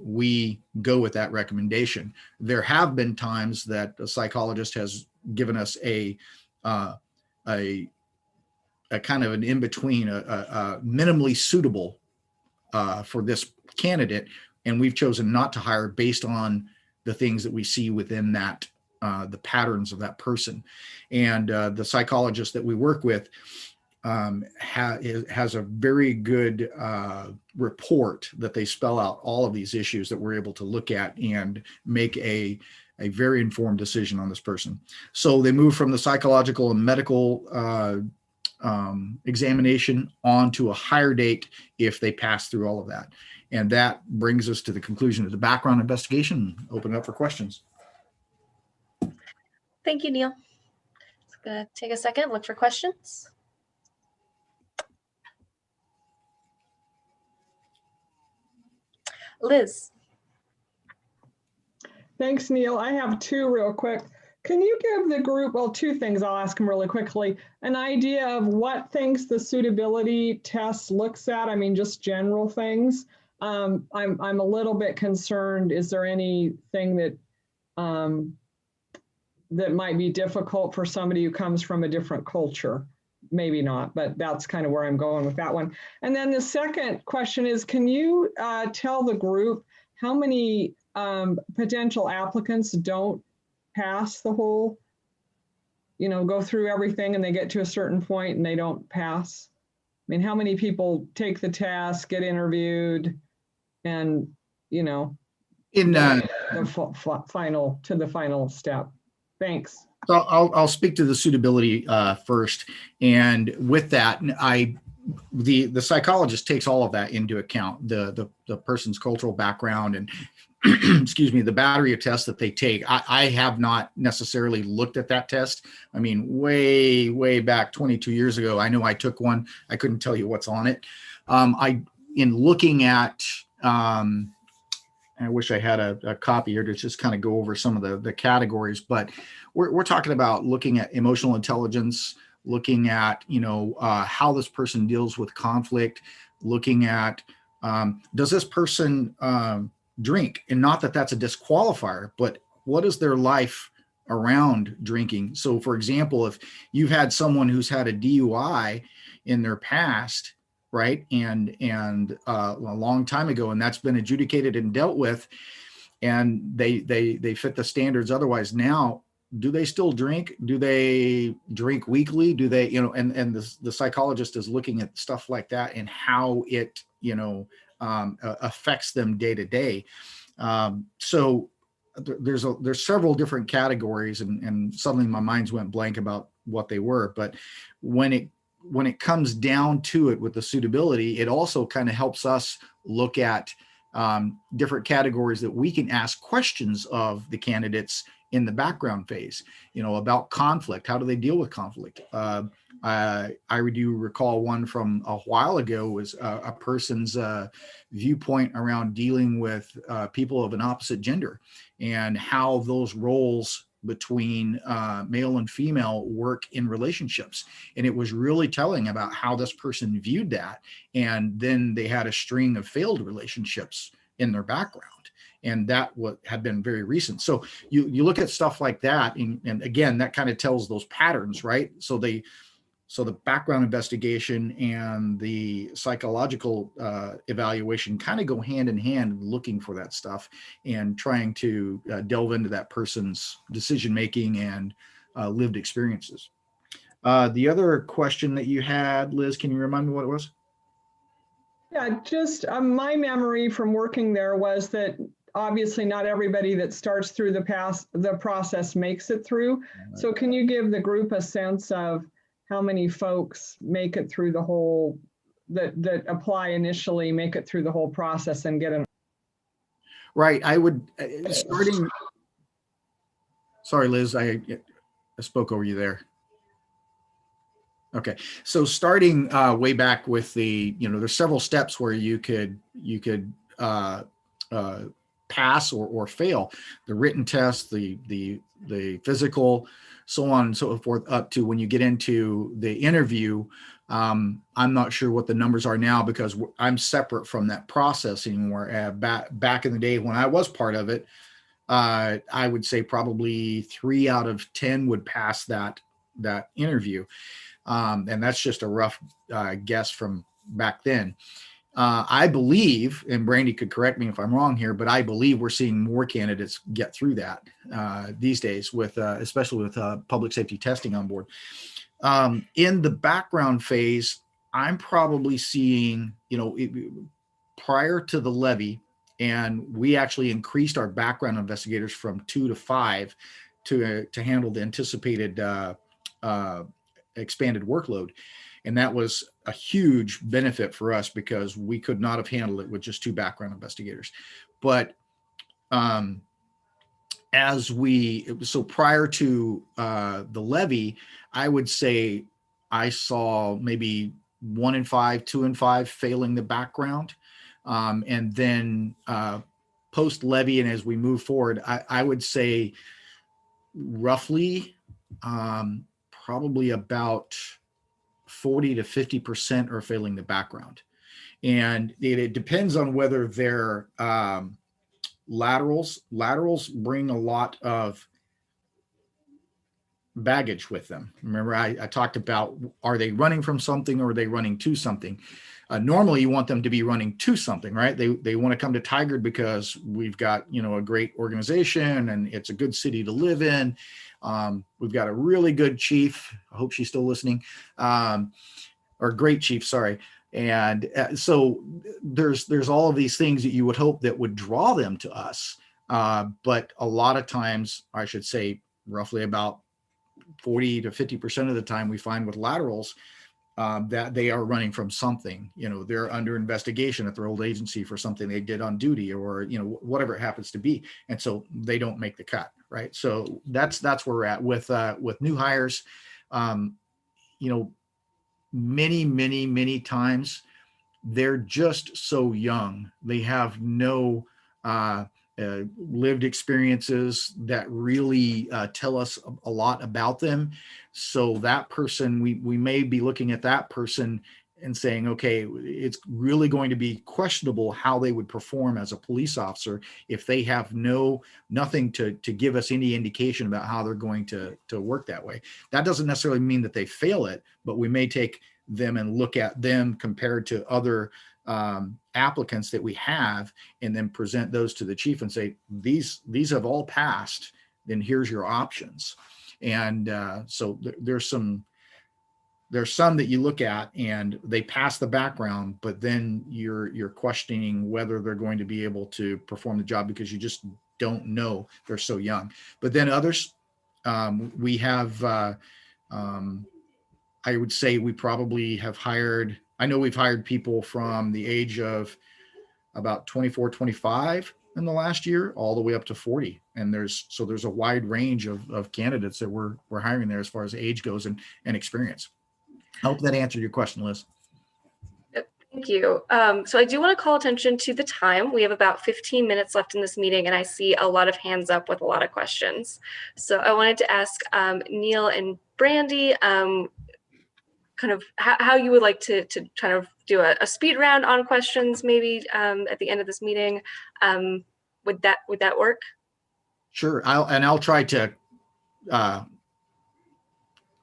we go with that recommendation. There have been times that the psychologist has given us a kind of an in-between, a minimally suitable for this candidate, and we've chosen not to hire based on the things that we see within that, the patterns of that person. And the psychologist that we work with has a very good report that they spell out all of these issues that we're able to look at and make a very informed decision on this person. So they move from the psychological and medical examination onto a hire date if they pass through all of that. And that brings us to the conclusion of the background investigation. Open it up for questions. Thank you, Neil. Just gonna take a second, look for questions. Liz. Thanks, Neil. I have two real quick. Can you give the group, well, two things, I'll ask them really quickly, an idea of what things the suitability test looks at? I mean, just general things. I'm a little bit concerned. Is there anything that that might be difficult for somebody who comes from a different culture? Maybe not, but that's kind of where I'm going with that one. And then the second question is, can you tell the group how many potential applicants don't pass the whole, go through everything and they get to a certain point and they don't pass? I mean, how many people take the test, get interviewed, and, in the final step? Thanks. So I'll speak to the suitability first. And with that, the psychologist takes all of that into account, the person's cultural background and excuse me, the battery of tests that they take. I have not necessarily looked at that test. I mean, way back 22 years ago, I know I took one. I couldn't tell you what's on it. In looking at, I wish I had a copy here to just kind of go over some of the categories, but we're talking about looking at emotional intelligence, looking at, how this person deals with conflict, looking at, does this person drink? And not that that's a disqualifier, but what is their life around drinking? So for example, if you've had someone who's had a DUI in their past, right, and a long time ago, and that's been adjudicated and dealt with, and they fit the standards otherwise, now do they still drink? Do they drink weekly? Do they, and the psychologist is looking at stuff like that and how it, affects them day to day. So there's several different categories, and suddenly my mind went blank about what they were. But when it comes down to it with the suitability, it also kind of helps us look at different categories that we can ask questions of the candidates in the background phase, about conflict. How do they deal with conflict? I do recall one from a while ago was a person's viewpoint around dealing with people of an opposite gender and how those roles between male and female work in relationships. And it was really telling about how this person viewed that. And then they had a string of failed relationships in their background. And that had been very recent. So you look at stuff like that, and again, that kind of tells those patterns, right? So the background investigation and the psychological evaluation kind of go hand in hand, looking for that stuff and trying to delve into that person's decision-making and lived experiences. The other question that you had, Liz, can you remind me what it was? Yeah, just my memory from working there was that obviously not everybody that starts through the process makes it through. Right. So can you give the group a sense of how many folks make it through the whole, that apply initially, make it through the whole process and get an... Right, I would, starting, sorry, Liz, I spoke over you there. Okay, so starting way back with the, there's several steps where you could pass or fail the written test, the physical, so on and so forth, up to when you get into the interview. I'm not sure what the numbers are now because I'm separate from that process anymore. Back in the day when I was part of it, I would say probably 3 out of 10 would pass that interview. And that's just a rough guess from back then. I believe, and Brandy could correct me if I'm wrong here, but I believe we're seeing more candidates get through that these days, with especially with public safety testing on board. In the background phase, I'm probably seeing, prior to the levy, and we actually increased our background investigators from 2 to 5 to handle the anticipated expanded workload. And that was a huge benefit for us because we could not have handled it with just 2 background investigators. But so prior to the levy, I would say I saw maybe 1 in 5, 2 in 5 failing the background. And then post levy, and as we move forward, I would say roughly probably about 40 to 50% are failing the background. And it depends on whether they're laterals. Laterals bring a lot of baggage with them. Remember, I talked about, are they running from something or are they running to something? Normally you want them to be running to something, right? They want to come to Tigard because we've got, a great organization and it's a good city to live in. We've got a really good chief. I hope she's still listening. Or great chief, sorry. And so there's all of these things that you would hope that would draw them to us. But a lot of times, I should say roughly about 40 to 50% of the time, we find with laterals that they are running from something. They're under investigation at their old agency for something they did on duty, or whatever it happens to be, and so they don't make the cut, right? So that's where we're at with new hires. Many times they're just so young. They have no lived experiences that really tell us a lot about them. So that person, we may be looking at that person and saying, okay, it's really going to be questionable how they would perform as a police officer if they have nothing to give us any indication about how they're going to work that way. That doesn't necessarily mean that they fail it, but we may take them and look at them compared to other applicants that we have, and then present those to the chief and say, these have all passed, then here's your options. And so there's some that you look at and they pass the background, but then you're questioning whether they're going to be able to perform the job because you just don't know, they're so young. But then others, we have I would say we probably have hired, I know we've hired people from the age of about 24, 25 in the last year, all the way up to 40. And there's a wide range of candidates that we're hiring there as far as age goes and experience. I hope that answered your question, Liz. Thank you. So I do want to call attention to the time. We have about 15 minutes left in this meeting, and I see a lot of hands up with a lot of questions. So I wanted to ask Neil and Brandy, kind of how you would like to kind of do a speed round on questions, maybe at the end of this meeting. Would that work? Sure. I'll try to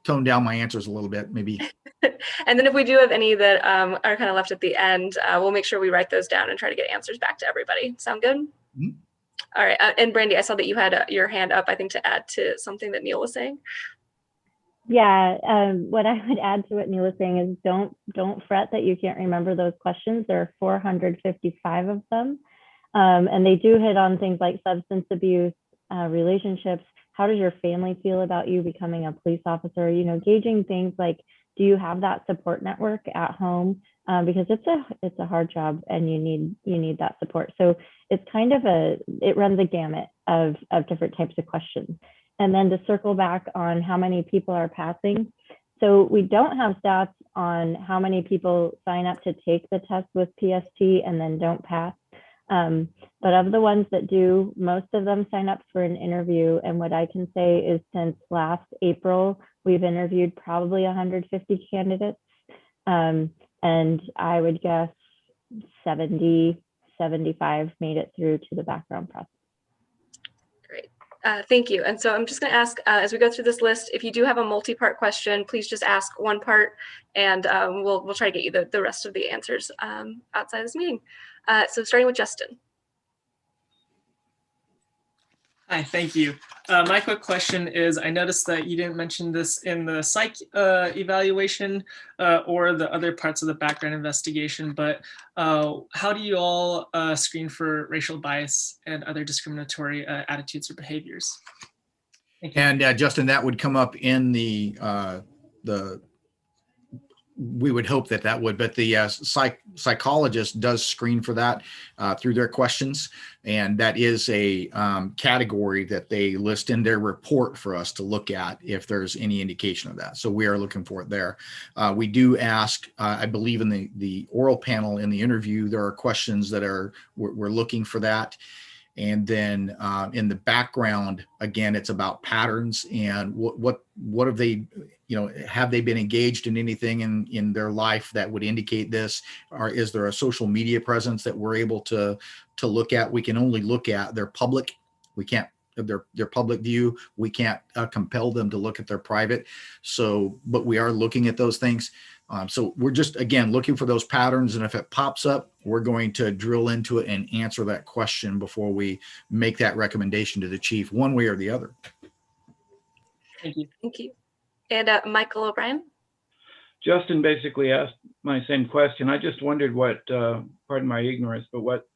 tone down my answers a little bit, maybe. And then if we do have any that are kind of left at the end, we'll make sure we write those down and try to get answers back to everybody. Sound good? Mm-hmm. All right. And Brandy, I saw that you had your hand up, I think, to add to something that Neil was saying. Yeah, what I would add to what Neil was saying is don't fret that you can't remember those questions. There are 455 of them. And they do hit on things like substance abuse, relationships. How does your family feel about you becoming a police officer? Gauging things like, do you have that support network at home? Because it's a hard job and you need that support. So it's kind of it runs a gamut of different types of questions. And then to circle back on how many people are passing. So we don't have stats on how many people sign up to take the test with PST and then don't pass. But of the ones that do, most of them sign up for an interview. And what I can say is since last April, we've interviewed probably 150 candidates. And I would guess 70, 75 made it through to the background process. Great. Thank you. And so I'm just going to ask, as we go through this list, if you do have a multi-part question, please just ask one part, and we'll try to get you the rest of the answers outside this meeting. So starting with Justin. Hi, thank you. My quick question is, I noticed that you didn't mention this in the psych evaluation or the other parts of the background investigation, but how do you all screen for racial bias and other discriminatory attitudes or behaviors? Thank you. And Justin, that would come up in the we would hope that would, but the psychologist does screen for that through their questions. And that is a category that they list in their report for us to look at if there's any indication of that. So we are looking for it there. We do ask, I believe in the oral panel in the interview, there are questions that we're looking for that. And then in the background, again, it's about patterns and what have they, have they been engaged in anything in their life that would indicate this? Or is there a social media presence that we're able to look at? We can only look at their public. We can't their public view. We can't compel them to look at their private. So, but we are looking at those things. So we're just, again, looking for those patterns. And if it pops up, we're going to drill into it and answer that question before we make that recommendation to the chief, one way or the other. Thank you. Thank you. And Michael O'Brien. Justin basically asked my same question. I just wondered what, pardon my ignorance, but what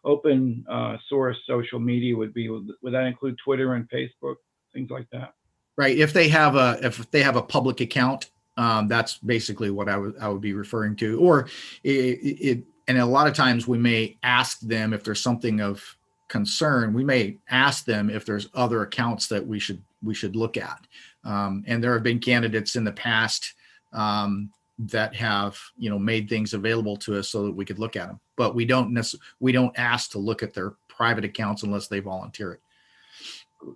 open source social media would be. Would that include Twitter and Facebook, things like that? Right. If they have a public account, that's basically what I would be referring to. Or and a lot of times we may ask them if there's something of concern. We may ask them if there's other accounts that we should look at. And there have been candidates in the past that have made things available to us so that we could look at them. But we don't ask to look at their private accounts unless they volunteer it.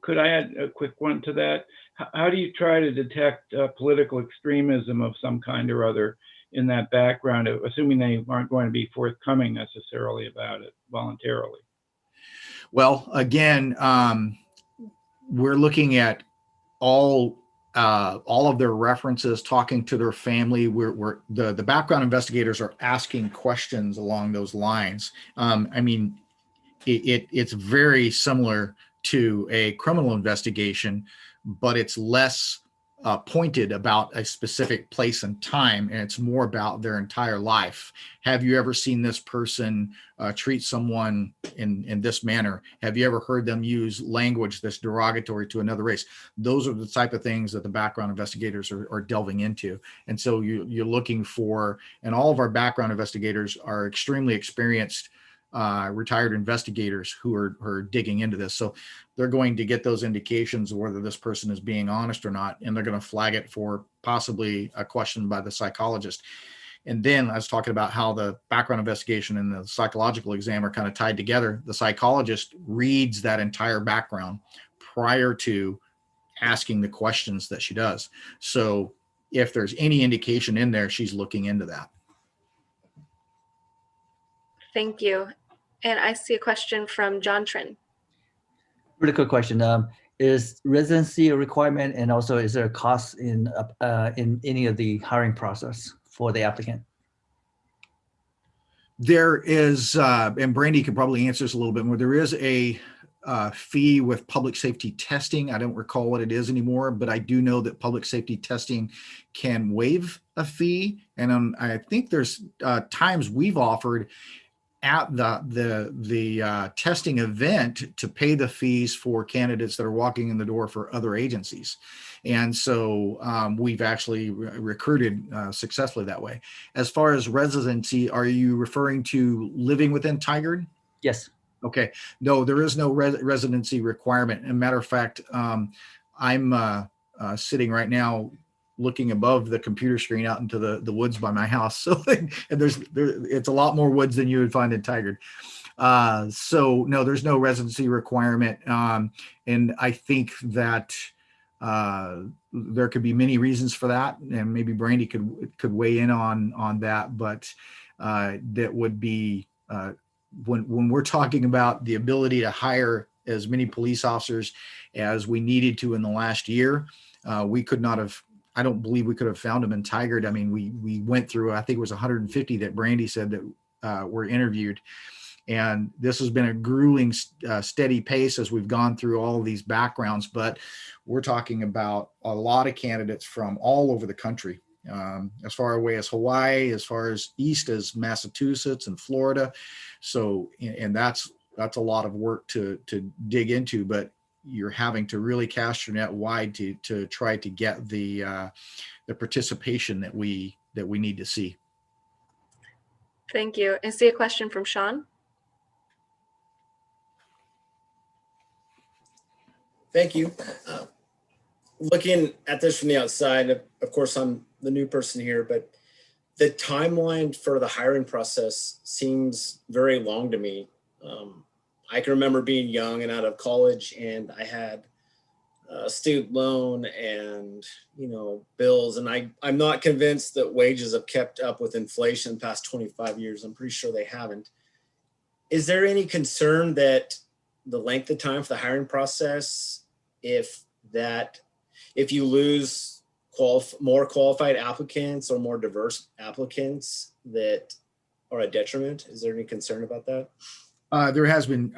Could I add a quick one to that? How do you try to detect political extremism of some kind or other in that background, assuming they aren't going to be forthcoming necessarily about it voluntarily? Well, again, we're looking at all of their references, talking to their family. The background investigators are asking questions along those lines. I mean, it's very similar to a criminal investigation, but it's less pointed about a specific place and time, and it's more about their entire life. Have you ever seen this person treat someone in this manner? Have you ever heard them use language that's derogatory to another race? Those are the type of things that the background investigators are delving into. And so you're looking for, and all of our background investigators are extremely experienced retired investigators who are digging into this. So they're going to get those indications of whether this person is being honest or not, and they're going to flag it for possibly a question by the psychologist. And then I was talking about how the background investigation and the psychological exam are kind of tied together. The psychologist reads that entire background prior to asking the questions that she does. So if there's any indication in there, she's looking into that. Thank you. And I see a question from John Trin. Really quick question. Is residency a requirement, and also is there a cost in any of the hiring process for the applicant? There is, and Brandy could probably answer this a little bit more. There is a fee with public safety testing. I don't recall what it is anymore, but I do know that public safety testing can waive a fee. And I think there's times we've offered at the testing event to pay the fees for candidates that are walking in the door for other agencies. And so we've actually recruited successfully that way. As far as residency, are you referring to living within Tigard? Yes. Okay. No, there is no residency requirement. As a matter of fact, I'm sitting right now looking above the computer screen out into the woods by my house. So, and it's a lot more woods than you would find in Tigard. So no, there's no residency requirement. And I think that there could be many reasons for that, and maybe Brandy could weigh in on that. But that would be when we're talking about the ability to hire as many police officers as we needed to in the last year, we could not have. I don't believe we could have found them in Tigard. I mean, we went through, I think it was 150 that Brandy said that were interviewed. And this has been a grueling, steady pace as we've gone through all of these backgrounds, but we're talking about a lot of candidates from all over the country, as far away as Hawaii, as far as east as Massachusetts and Florida. So, and that's a lot of work to dig into, but you're having to really cast your net wide to try to get the participation that we need to see. Thank you. I see a question from Shawn. Thank you. Looking at this from the outside, of course, I'm the new person here, but the timeline for the hiring process seems very long to me. I can remember being young and out of college, and I had a student loan and, bills. And I'm not convinced that wages have kept up with inflation the past 25 years. I'm pretty sure they haven't. Is there any concern that the length of time for the hiring process, if you lose more qualified applicants or more diverse applicants, that are a detriment? Is there any concern about that? There has been,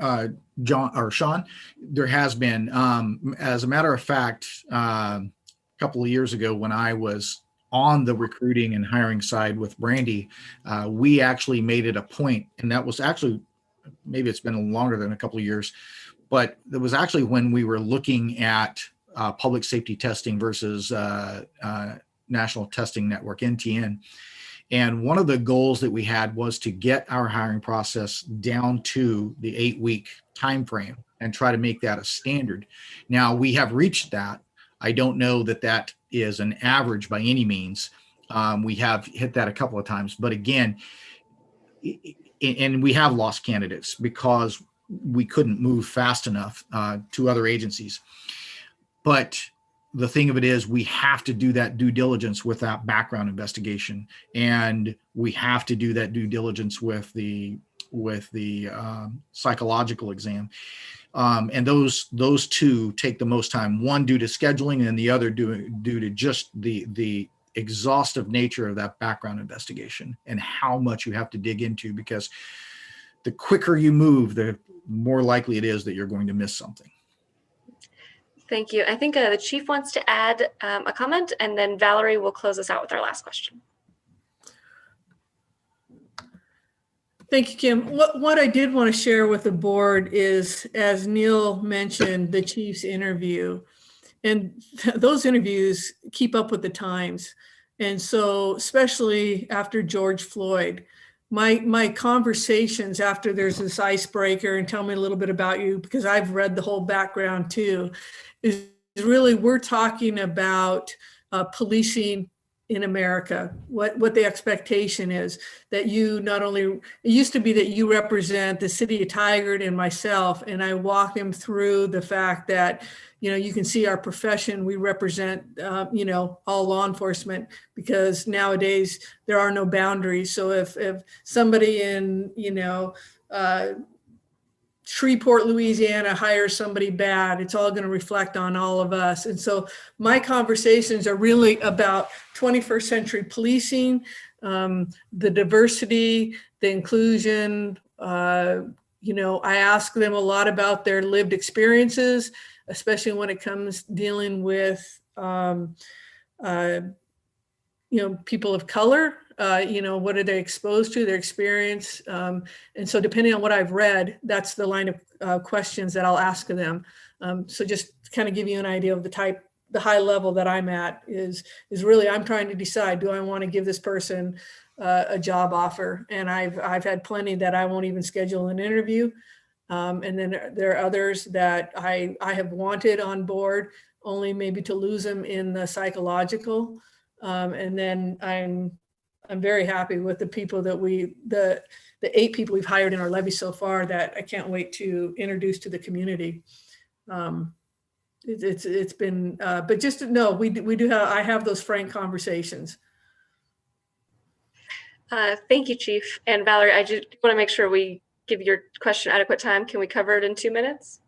Shawn, there has been. As a matter of fact, a couple of years ago when I was on the recruiting and hiring side with Brandy, we actually made it a point, and that was actually, maybe it's been longer than a couple of years, but it was actually when we were looking at public safety testing versus National Testing Network, NTN. And one of the goals that we had was to get our hiring process down to the 8-week time frame and try to make that a standard. Now, we have reached that. I don't know that that is an average by any means. We have hit that a couple of times, but again, and we have lost candidates because we couldn't move fast enough to other agencies. But the thing of it is, we have to do that due diligence with that background investigation, and we have to do that due diligence with the psychological exam. And those two take the most time. One due to scheduling, and the other due to just the exhaustive nature of that background investigation and how much you have to dig into. Because the quicker you move, the more likely it is that you're going to miss something. Thank you. I think the chief wants to add a comment, and then Valerie will close us out with our last question. Thank you, Kim. What I did want to share with the board is, as Neil mentioned, the chief's interview. And those interviews keep up with the times. And so, especially after George Floyd, my conversations after there's this icebreaker and tell me a little bit about you, because I've read the whole background too, is really, we're talking about policing in America, what the expectation is, that you not only, it used to be that you represent the city of Tigard and myself, and I walk them through the fact that, you can see our profession, we represent, all law enforcement, because nowadays there are no boundaries. So if somebody in, Shreveport, Louisiana hires somebody bad, it's all going to reflect on all of us. And so my conversations are really about 21st century policing, the diversity, the inclusion. I ask them a lot about their lived experiences, especially when it comes dealing with, people of color. What are they exposed to, their experience? And so depending on what I've read, that's the line of questions that I'll ask of them. So just to kind of give you an idea of the high level that I'm at is really, I'm trying to decide, do I want to give this person a job offer? And I've had plenty that I won't even schedule an interview. And then there are others that I have wanted on board, only maybe to lose them in the psychological. And then I'm very happy with the people that the 8 people we've hired in our levy so far that I can't wait to introduce to the community. It's been, but just to know, we do have, I have those frank conversations. Thank you, Chief. And Valerie, I just want to make sure we give your question adequate time. Can we cover it in 2 minutes?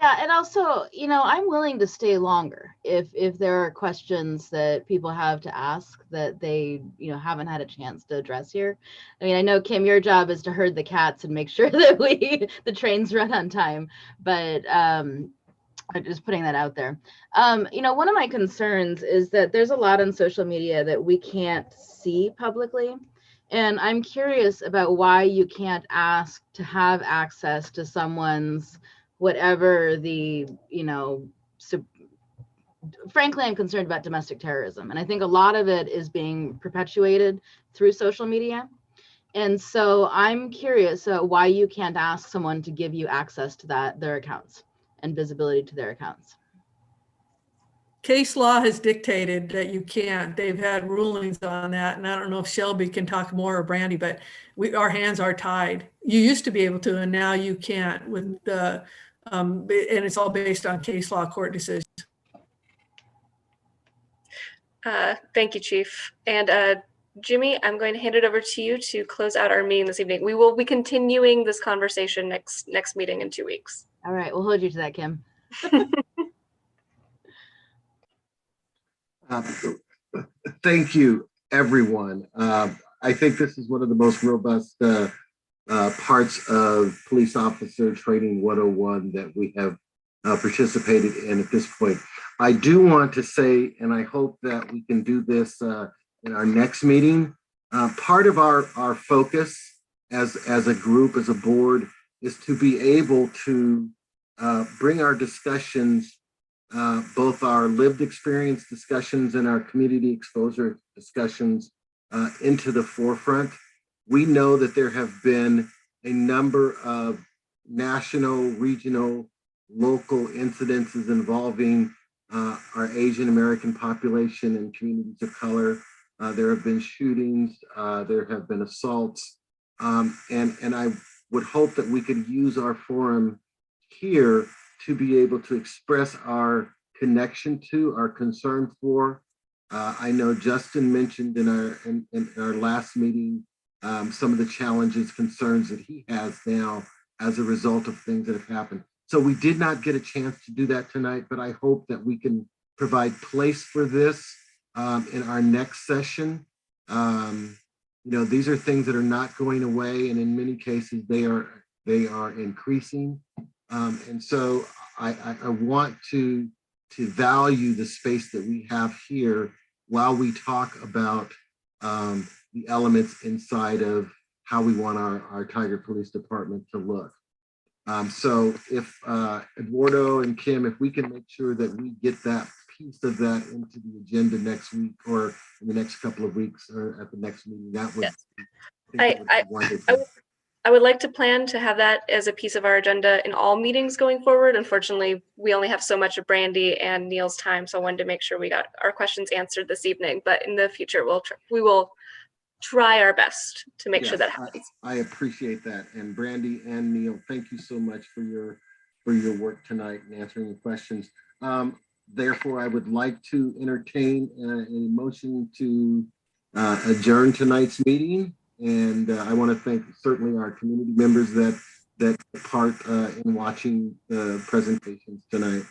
Yeah, and also, you know, I'm willing to stay longer if there are questions that people have to ask that they, you know, haven't had a chance to address here. I mean, I know, Kim, your job is to herd the cats and make sure that the trains run on time, but I'm just putting that out there. You know, one of my concerns is that there's a lot on social media that we can't see publicly. And I'm curious about why you can't ask to have access to someone's whatever the, you know, frankly, I'm concerned about domestic terrorism. And I think a lot of it is being perpetuated through social media. And so I'm curious why you can't ask someone to give you access to their accounts and visibility to their accounts. Case law has dictated that you can't. They've had rulings on that. And I don't know if Shelby can talk more or Brandy, but our hands are tied. You used to be able to, and now you can't with the, and it's all based on case law court decisions. Thank you, Chief. And Jimmy, I'm going to hand it over to you to close out our meeting this evening. We will be continuing this conversation next meeting in 2 weeks. All right, we'll hold you to that, Kim. Thank you, everyone. I think this is one of the most robust parts of Police Officer Training 101 that we have participated in at this point. I do want to say, and I hope that we can do this in our next meeting, part of our focus as a group, as a board, is to be able to bring our discussions, both our lived experience discussions and our community exposure discussions into the forefront. We know that there have been a number of national, regional, local incidences involving our Asian American population and communities of color. There have been shootings, there have been assaults, and I would hope that we could use our forum here to be able to express our connection to, our concern for. I know Justin mentioned in our last meeting some of the challenges, concerns that he has now as a result of things that have happened. So we did not get a chance to do that tonight, but I hope that we can provide place for this in our next session. You know, these are things that are not going away, and in many cases they are increasing. And so I want to value the space that we have here while we talk about the elements inside of how we want our Tigard Police Department to look. So if Eduardo and Kim, if we can make sure that we get that piece of that into the agenda next week or in the next couple of weeks or at the next meeting, that would, yes. be wonderful. I would like to plan to have that as a piece of our agenda in all meetings going forward. Unfortunately, we only have so much of Brandy and Neil's time, so I wanted to make sure we got our questions answered this evening. But in the future, we will try our best to make sure that happens. I appreciate that. And Brandy and Neil, thank you so much for your work tonight and answering the questions. Therefore, I would like to entertain a motion to adjourn tonight's meeting. And I want to thank certainly our community members that took part in watching the presentations tonight.